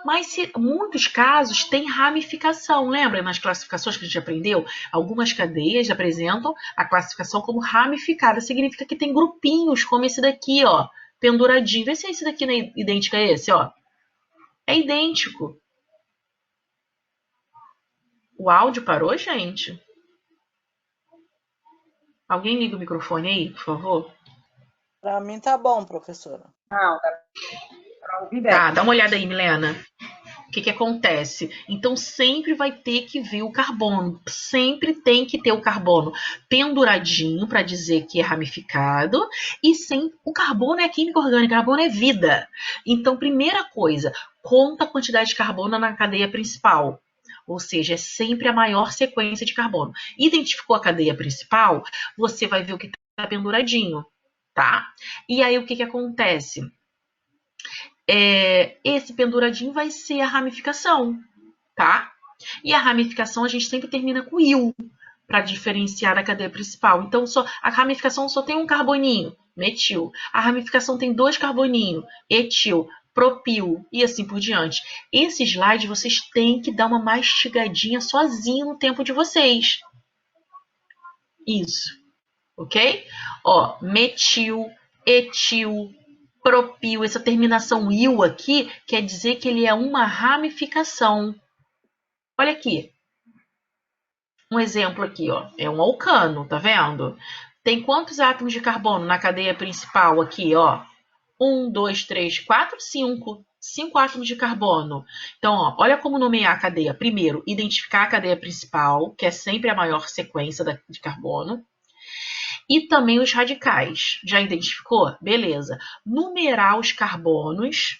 Mas muitos casos tem ramificação. Lembra nas classificações que a gente aprendeu? Algumas cadeias apresentam a classificação como ramificada. Significa que tem grupinhos, como esse daqui, ó, penduradinho. Vê se esse daqui não é idêntico a esse, ó. É idêntico. O áudio parou, gente? Alguém liga o microfone aí, por favor? Para mim tá bom, professora. Não, para ouvir bem. Tá, dá uma olhada aí, Milena. O que acontece? Então, sempre vai ter que ver o carbono. Sempre tem que ter o carbono penduradinho para dizer que é ramificado. E o carbono é química orgânica, o carbono é vida. Então, primeira coisa, conta a quantidade de carbono na cadeia principal. Ou seja, é sempre a maior sequência de carbono. Identificou a cadeia principal, você vai ver o que está penduradinho, tá? E aí, o que acontece? Esse penduradinho vai ser a ramificação, tá? E a ramificação a gente sempre termina com il, para diferenciar da cadeia principal. Então, a ramificação só tem um carboninho, metil. A ramificação tem 2 carboninhos, etil, propil e assim por diante. Esse slide vocês têm que dar uma mastigadinha sozinho no tempo de vocês. Isso, ok? Ó, metil, etil, Propil, essa terminação il aqui quer dizer que ele é uma ramificação. Olha aqui. Um exemplo aqui, ó, é um alcano, tá vendo? Tem quantos átomos de carbono na cadeia principal aqui, ó? 1, 2, 3, 4, 5. 5 átomos de carbono. Então, ó, olha como nomear a cadeia. Primeiro, identificar a cadeia principal, que é sempre a maior sequência de carbono. E também os radicais. Já identificou? Beleza. Numerar os carbonos.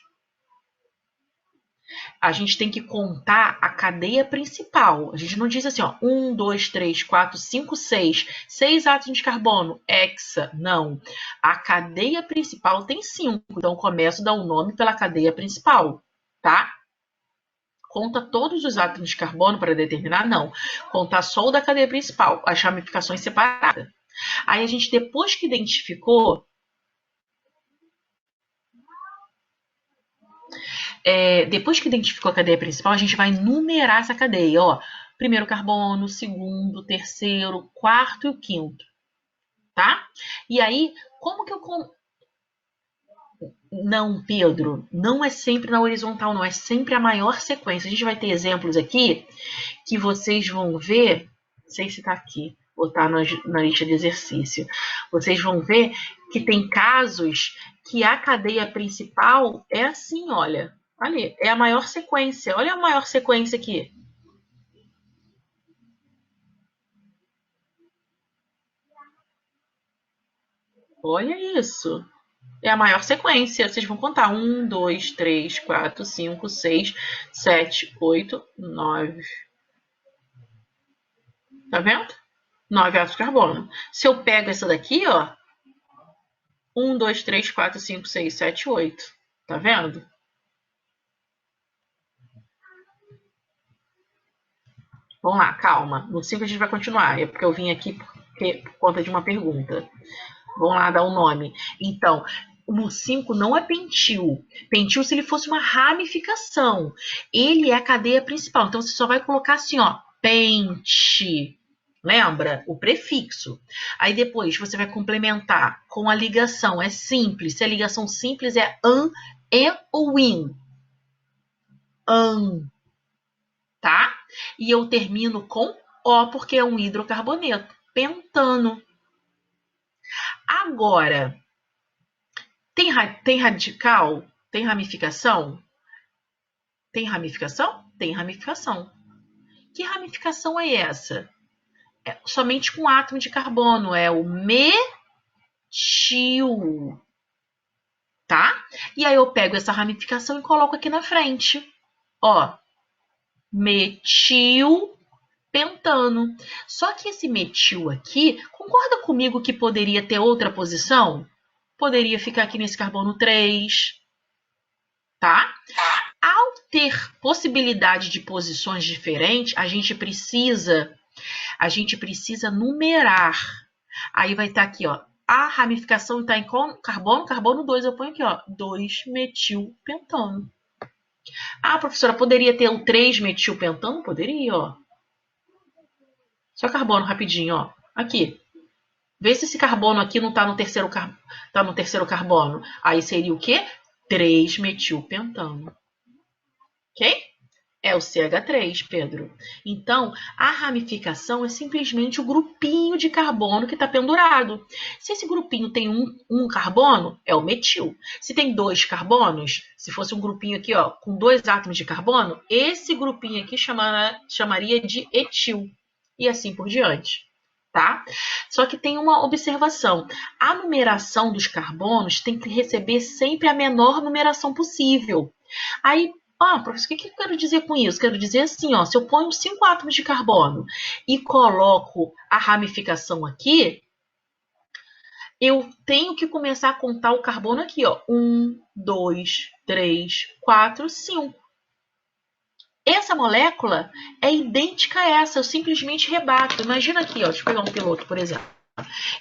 A gente tem que contar a cadeia principal. A gente não diz assim, ó, 1, 2, 3, 4, 5, 6. 6 átomos de carbono, hexa. Não. A cadeia principal tem 5. Então, eu começo a dar um nome pela cadeia principal, tá? Conta todos os átomos de carbono para determinar? Não. Contar só o da cadeia principal, as ramificações separadas. Aí, a gente, depois que identificou, a cadeia principal, a gente vai numerar essa cadeia, ó. Primeiro carbono, segundo, terceiro, quarto e o quinto, tá? E aí, como que eu... Não, Pedro, não é sempre na horizontal, não, é sempre a maior sequência. A gente vai ter exemplos aqui que vocês vão ver, não sei se tá aqui, ou tá na lista de exercício. Vocês vão ver que tem casos que a cadeia principal é assim, olha. Ali, é a maior sequência. Olha a maior sequência aqui. Olha isso. É a maior sequência. Vocês vão contar. 1, 2, 3, 4, 5, 6, 7, 8, 9. Tá vendo? 9 átomos de carbono. Se eu pego essa daqui, ó. 1, 2, 3, 4, 5, 6, 7, 8. Tá vendo? Vamos lá, calma. No 5 a gente vai continuar. É porque eu vim aqui por conta de uma pergunta. Vamos lá dar um nome. Então, no 5 não é pentil. Pentil se ele fosse uma ramificação. Ele é a cadeia principal. Então, você só vai colocar assim, ó. Pente. Lembra? O prefixo. Aí depois você vai complementar com a ligação. É simples. Se a ligação simples é an, e ou in. An. Tá? E eu termino com O, porque é um hidrocarboneto. Pentano. Agora, tem radical? Tem ramificação? Tem ramificação? Tem ramificação. Que ramificação é essa? É somente com átomo de carbono. É o metil. Tá? E aí eu pego essa ramificação e coloco aqui na frente. Ó. Metilpentano. Só que esse metil aqui, concorda comigo que poderia ter outra posição? Poderia ficar aqui nesse carbono 3, tá? Ao ter possibilidade de posições diferentes, a gente precisa numerar. Aí vai estar aqui, ó, a ramificação está em carbono 2, eu ponho aqui, ó, 2-metilpentano. Ah, professora, poderia ter o 3-metilpentano? Poderia, ó. Só carbono rapidinho, ó. Aqui. Vê se esse carbono aqui não está no terceiro carbono. Aí seria o quê? 3-metilpentano. Ok? É o CH3, Pedro. Então, a ramificação é simplesmente o grupinho de carbono que está pendurado. Se esse grupinho tem um carbono, é o metil. Se tem 2 carbonos, se fosse um grupinho aqui, ó, com 2 átomos de carbono, esse grupinho aqui chamaria de etil. E assim por diante. Tá? Só que tem uma observação. A numeração dos carbonos tem que receber sempre a menor numeração possível. Aí, professor, o que eu quero dizer com isso? Quero dizer assim, ó, se eu ponho 5 átomos de carbono e coloco a ramificação aqui, eu tenho que começar a contar o carbono aqui, ó. 1, 2, 3, 4, 5. Essa molécula é idêntica a essa, eu simplesmente rebato. Imagina aqui, ó, deixa eu pegar um piloto, por exemplo.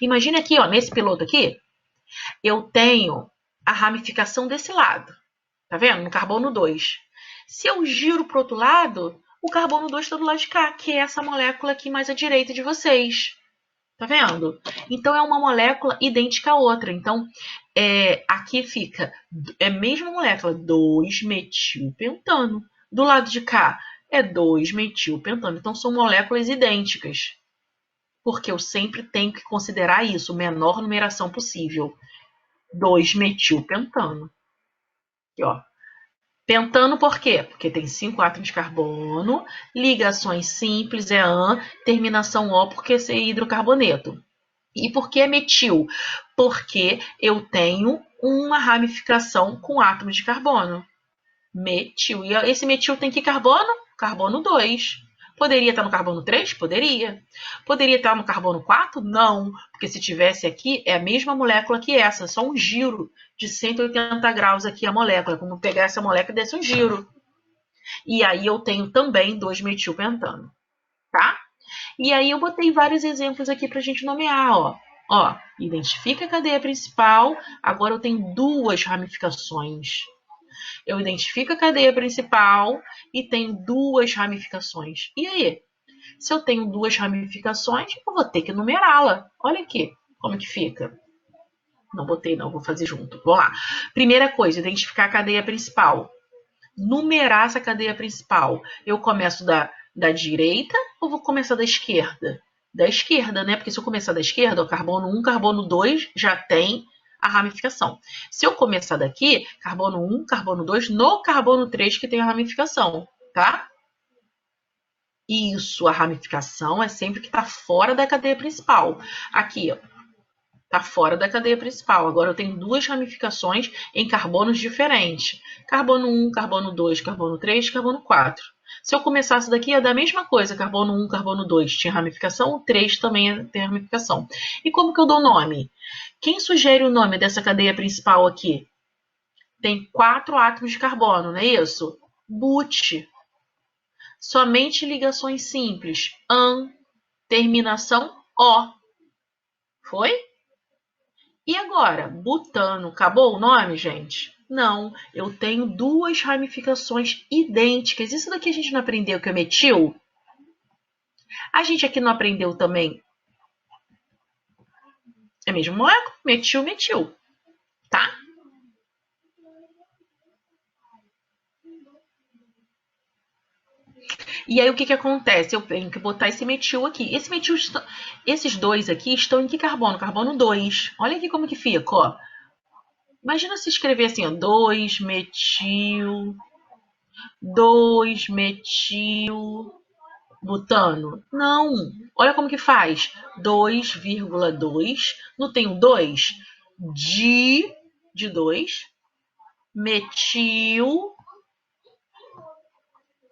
Imagina aqui, ó, nesse piloto aqui, eu tenho a ramificação desse lado. Tá vendo? No carbono 2. Se eu giro para o outro lado, o carbono 2 está do lado de cá, que é essa molécula aqui mais à direita de vocês. Tá vendo? Então, é uma molécula idêntica à outra. Então, aqui fica, é a mesma molécula, 2-metilpentano. Do lado de cá, é 2-metilpentano. Então, são moléculas idênticas. Porque eu sempre tenho que considerar isso, menor numeração possível. 2-metilpentano. Aqui, ó. Pentano por quê? Porque tem 5 átomos de carbono, ligações simples é AN, terminação O porque é hidrocarboneto. E por que metil? Porque eu tenho uma ramificação com átomos de carbono. Metil. E esse metil tem que carbono? Carbono 2. Poderia estar no carbono 3? Poderia. Poderia estar no carbono 4? Não. Porque se tivesse aqui, é a mesma molécula que essa. Só um giro de 180 graus aqui a molécula. Como pegar essa molécula e desse um giro. E aí eu tenho também 2-metilpentano. Tá? E aí eu botei vários exemplos aqui para a gente nomear, ó. Ó, identifica a cadeia principal, agora eu tenho 2 ramificações. Eu identifico a cadeia principal e tenho 2 ramificações. E aí? Se eu tenho 2 ramificações, eu vou ter que numerá-la. Olha aqui como que fica. Não botei não, vou fazer junto. Vamos lá. Primeira coisa, identificar a cadeia principal. Numerar essa cadeia principal. Eu começo da direita ou vou começar da esquerda? Da esquerda, né? Porque se eu começar da esquerda, o carbono 1, carbono 2 já tem a ramificação. Se eu começar daqui, carbono 1, carbono 2, no carbono 3 que tem a ramificação, tá? Isso, a ramificação é sempre que está fora da cadeia principal. Aqui, ó, está fora da cadeia principal. Agora eu tenho 2 ramificações em carbonos diferentes. Carbono 1, carbono 2, carbono 3, carbono 4. Se eu começasse daqui, ia dar a mesma coisa. Carbono 1, carbono 2 tinha ramificação, o 3 também tem ramificação. E como que eu dou nome? Quem sugere o nome dessa cadeia principal aqui? Tem 4 átomos de carbono, não é isso? But. Somente ligações simples. AN, terminação O. Foi? E agora, butano, acabou o nome, gente? Não, eu tenho 2 ramificações idênticas. Isso daqui a gente não aprendeu que é metil? A gente aqui não aprendeu também? É mesmo molécula? Metil, metil. Tá? E aí o que acontece? Eu tenho que botar esse metil aqui. Esses 2 aqui estão em que carbono? Carbono 2. Olha aqui como que fica, ó. Imagina se escrever assim, ó, 2-metil, 2-metil butano. Não. Olha como que faz. 2,2. Não tem o 2? De 2. Metil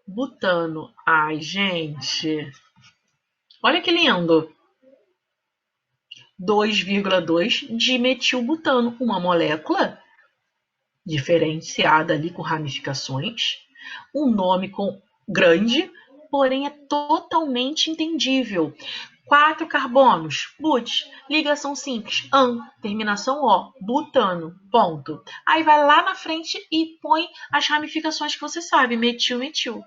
butano. Ai, gente. Olha que lindo. 2,2 dimetilbutano, uma molécula diferenciada ali com ramificações, um nome grande, porém é totalmente entendível. 4 carbonos, but, ligação simples, AN, terminação O, butano, ponto. Aí vai lá na frente e põe as ramificações que você sabe, metil, metil.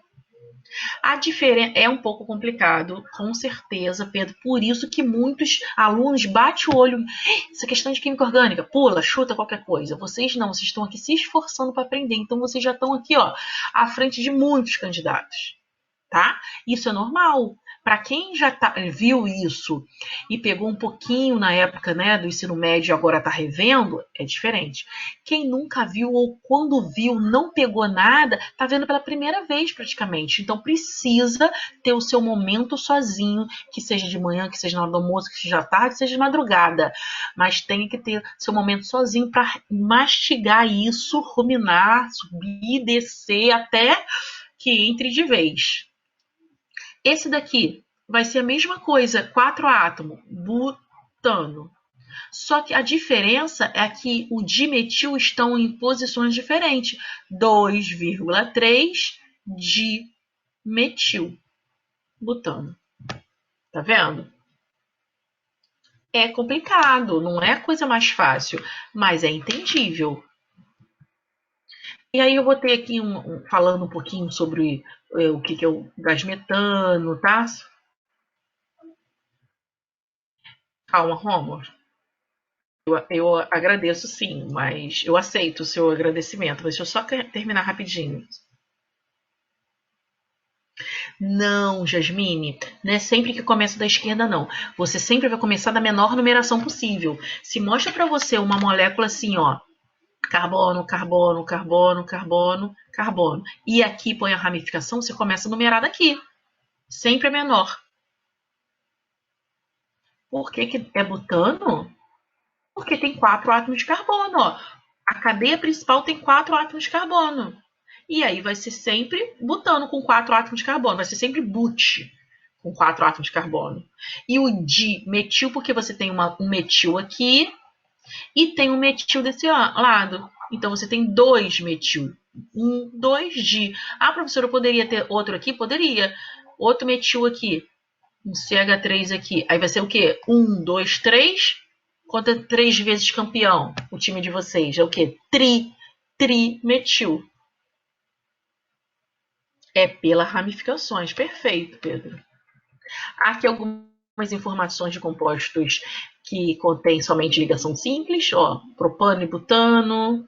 A diferença é um pouco complicado, com certeza, Pedro. Por isso que muitos alunos batem o olho. Essa questão de química orgânica, pula, chuta qualquer coisa. Vocês não, vocês estão aqui se esforçando para aprender. Então, vocês já estão aqui, ó, à frente de muitos candidatos. Tá? Isso é normal. Para quem já viu isso e pegou um pouquinho na época, né, do ensino médio e agora está revendo, é diferente. Quem nunca viu ou quando viu não pegou nada, está vendo pela primeira vez praticamente. Então precisa ter o seu momento sozinho, que seja de manhã, que seja na hora do almoço, que seja à tarde, que seja de madrugada. Mas tem que ter seu momento sozinho para mastigar isso, ruminar, subir, descer até que entre de vez. Esse daqui vai ser a mesma coisa, 4 átomos, butano. Só que a diferença é que o dimetil estão em posições diferentes. 2,3 dimetil butano. Tá vendo? É complicado, não é a coisa mais fácil, mas é entendível. E aí eu botei aqui falando um pouquinho sobre o que é o gás metano, tá? Calma, Rômulo. Eu agradeço sim, mas eu aceito o seu agradecimento. Deixa eu só terminar rapidinho. Não, Jasmine, não é sempre que começa da esquerda, não. Você sempre vai começar da menor numeração possível. Se mostra para você uma molécula assim, ó, carbono, carbono, carbono, carbono, carbono, e aqui põe a ramificação, você começa a numerar daqui. Sempre é menor. Por que é butano? Porque tem 4 átomos de carbono, ó. A cadeia principal tem 4 átomos de carbono. E aí vai ser sempre butano com 4 átomos de carbono. Vai ser sempre but com 4 átomos de carbono. E o dimetil, porque você tem um metil aqui e tem um metil desse lado. Então você tem 2 metil. 2 di. Ah, professora, eu poderia ter outro aqui? Poderia. Outro metil aqui. Um CH3 aqui. Aí vai ser o quê? 1, 2, 3. Conta 3 vezes campeão. O time de vocês. É o quê? Trimetil. É pelas ramificações. Perfeito, Pedro. Aqui algumas informações de compostos que contêm somente ligação simples. Ó, propano e butano.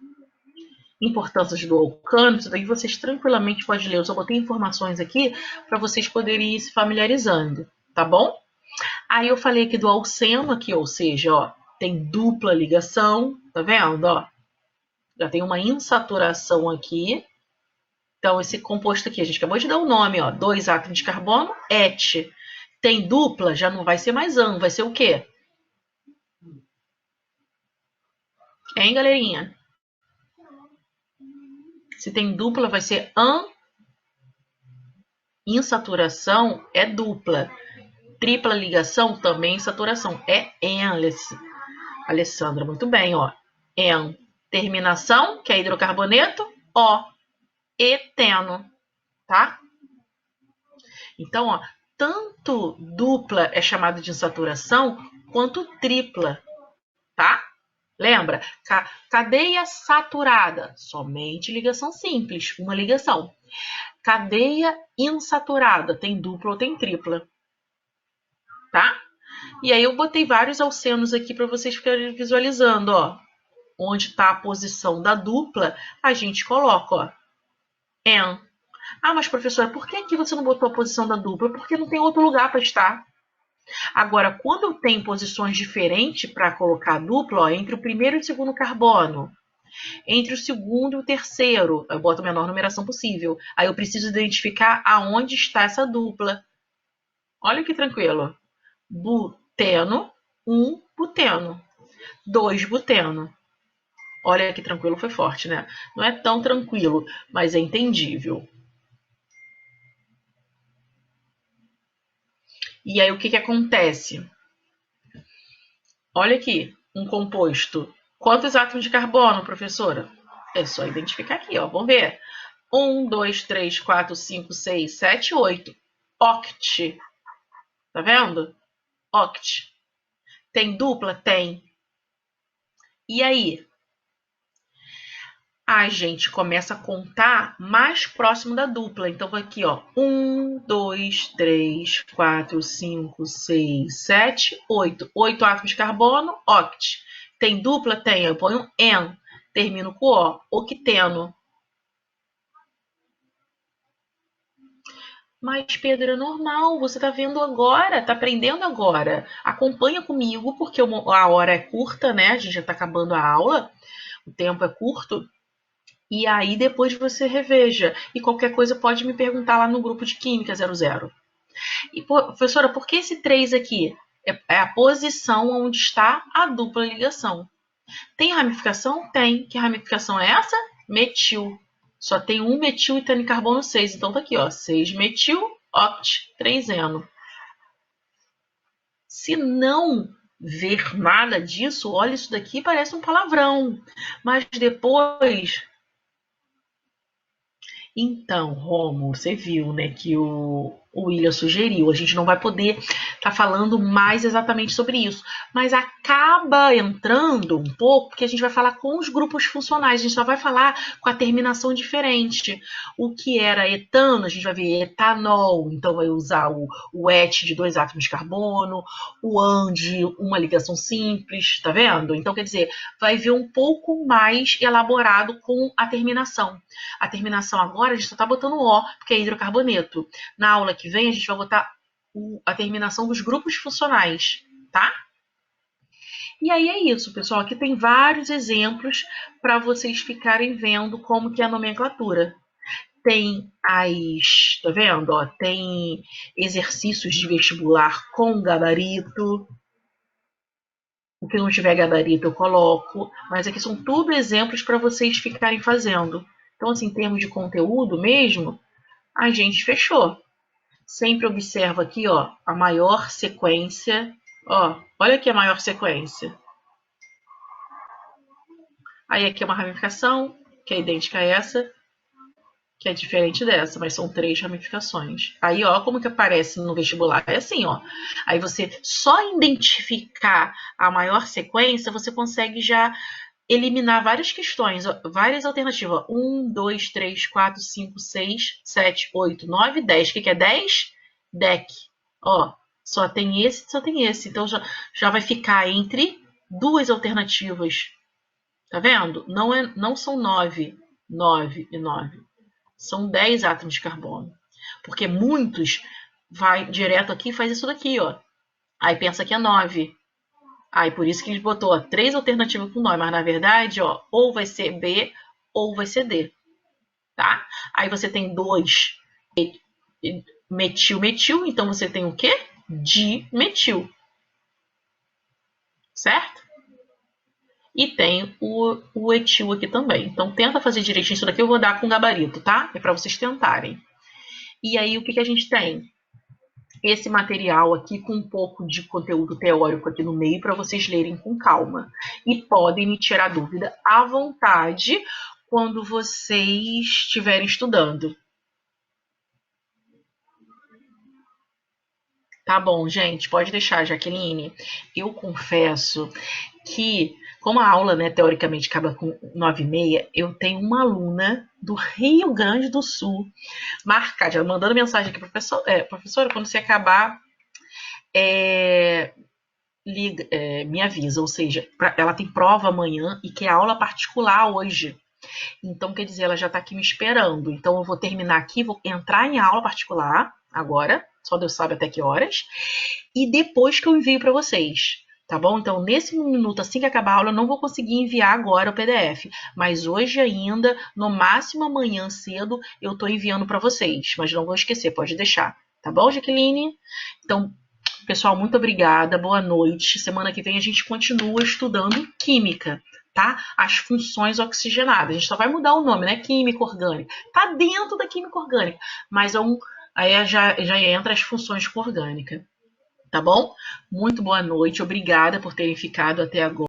Importâncias do alcano. Isso daí vocês tranquilamente podem ler. Eu só botei informações aqui para vocês poderem ir se familiarizando. Tá bom? Aí eu falei aqui do alceno, aqui, ou seja, ó, tem dupla ligação. Tá vendo? Ó, já tem uma insaturação aqui. Então, esse composto aqui, a gente acabou de dar o nome, ó, 2 átomos de carbono, et. Tem dupla, já não vai ser mais an, vai ser o quê? Hein, galerinha? Se tem dupla, vai ser an. Insaturação é dupla. Tripla ligação também insaturação. É en, Alessandra. Muito bem, ó. En. Terminação, que é hidrocarboneto, O. Eteno. Tá? Então, ó, tanto dupla é chamada de insaturação, quanto tripla, tá? Lembra? Cadeia saturada, somente ligação simples, uma ligação. Cadeia insaturada, tem dupla ou tem tripla, tá? E aí eu botei vários alcenos aqui para vocês ficarem visualizando, ó. Onde está a posição da dupla, a gente coloca, ó, en. Ah, mas professora, por que aqui você não botou a posição da dupla? Porque não tem outro lugar para estar. Agora, quando tem posições diferentes para colocar a dupla, ó, entre o primeiro e o segundo carbono, entre o segundo e o terceiro, eu boto a menor numeração possível. Aí eu preciso identificar aonde está essa dupla. Olha que tranquilo. Buteno, 1 buteno, 2 buteno. Olha que tranquilo, foi forte, né? Não é tão tranquilo, mas é entendível. E aí o que acontece? Olha aqui, um composto. Quantos átomos de carbono, professora? É só identificar aqui, ó. Vamos ver. 1, 2, 3, 4, 5, 6, 7, 8. Oct. Tá vendo? Oct. Tem dupla? Tem. E aí? A gente começa a contar mais próximo da dupla. Então, aqui, ó. 1, 2, 3, 4, 5, 6, 7, 8. 8 átomos de carbono, oct. Tem dupla? Tem. Eu ponho en. Termino com O. Octeno. Mas, Pedro, é normal. Você tá vendo agora, tá aprendendo agora. Acompanha comigo, porque a hora é curta, né? A gente já tá acabando a aula. O tempo é curto. E aí depois você reveja. E qualquer coisa pode me perguntar lá no grupo de Química 00. E, professora, por que esse 3 aqui? É a posição onde está a dupla ligação. Tem ramificação? Tem. Que ramificação é essa? Metil. Só tem um metil e tem carbono 6. Então tá aqui, ó. 6 metil, oct, 3-eno. Se não ver nada disso, olha, isso daqui parece um palavrão. Mas depois... Então, Rômulo, você viu, né, que o o William sugeriu. A gente não vai poder estar falando mais exatamente sobre isso, mas acaba entrando um pouco, porque a gente vai falar com os grupos funcionais, a gente só vai falar com a terminação diferente. O que era etano, a gente vai ver etanol, então vai usar o et de 2 átomos de carbono, o an de uma ligação simples, tá vendo? Então, quer dizer, vai ver um pouco mais elaborado com a terminação. A terminação agora, a gente só tá botando O, porque é hidrocarboneto. Na aula que vem, a gente vai botar a terminação dos grupos funcionais, tá? E aí é isso, pessoal. Aqui tem vários exemplos para vocês ficarem vendo como que é a nomenclatura. Tem tá vendo? Ó, tem exercícios de vestibular com gabarito. O que não tiver gabarito eu coloco, mas aqui são tudo exemplos para vocês ficarem fazendo. Então, assim, em termos de conteúdo mesmo, a gente fechou. Sempre observa aqui, ó, a maior sequência. Ó, olha aqui a maior sequência. Aí aqui é uma ramificação, que é idêntica a essa, que é diferente dessa, mas são 3 ramificações. Aí, ó, como que aparece no vestibular? É assim, ó. Aí você só identificar a maior sequência, você consegue já eliminar várias questões, várias alternativas. 1, 2, 3, 4, 5, 6, 7, 8, 9, 10. O que é 10? DEC. Ó, só tem esse. Então, já vai ficar entre 2 alternativas. Tá vendo? Não são 9 e 9. São 10 átomos de carbono. Porque muitos vai direto aqui e faz isso daqui, ó. Aí pensa que é 9. Aí por isso que ele botou, ó, 3 alternativas com 9, mas na verdade, ó, ou vai ser B ou vai ser D, tá? Aí você tem 2 metil, então você tem o quê? Dimetil, certo? E tem o etil aqui também. Então tenta fazer direitinho isso daqui, eu vou dar com gabarito, tá? É para vocês tentarem. E aí o que a gente tem? Esse material aqui com um pouco de conteúdo teórico aqui no meio para vocês lerem com calma. E podem me tirar dúvida à vontade quando vocês estiverem estudando. Tá bom, gente, pode deixar, Jaqueline. Eu confesso que, como a aula, né, teoricamente acaba com 9h30, eu tenho uma aluna do Rio Grande do Sul marcada, já mandando mensagem aqui, professora, quando você acabar, me avisa, ou seja, ela tem prova amanhã e quer aula particular hoje. Então, quer dizer, ela já está aqui me esperando. Então, eu vou terminar aqui, vou entrar em aula particular agora, só Deus sabe até que horas, e depois que eu envio para vocês, tá bom? Então, nesse minuto, assim que acabar a aula, eu não vou conseguir enviar agora o PDF, mas hoje ainda, no máximo amanhã cedo, eu estou enviando para vocês, mas não vou esquecer, pode deixar, tá bom, Jaqueline? Então, pessoal, muito obrigada, boa noite. Semana que vem a gente continua estudando química, tá? As funções oxigenadas. A gente só vai mudar o nome, né? Química orgânica. Tá dentro da química orgânica, mas aí já entra as funções com orgânica. Tá bom? Muito boa noite, obrigada por terem ficado até agora.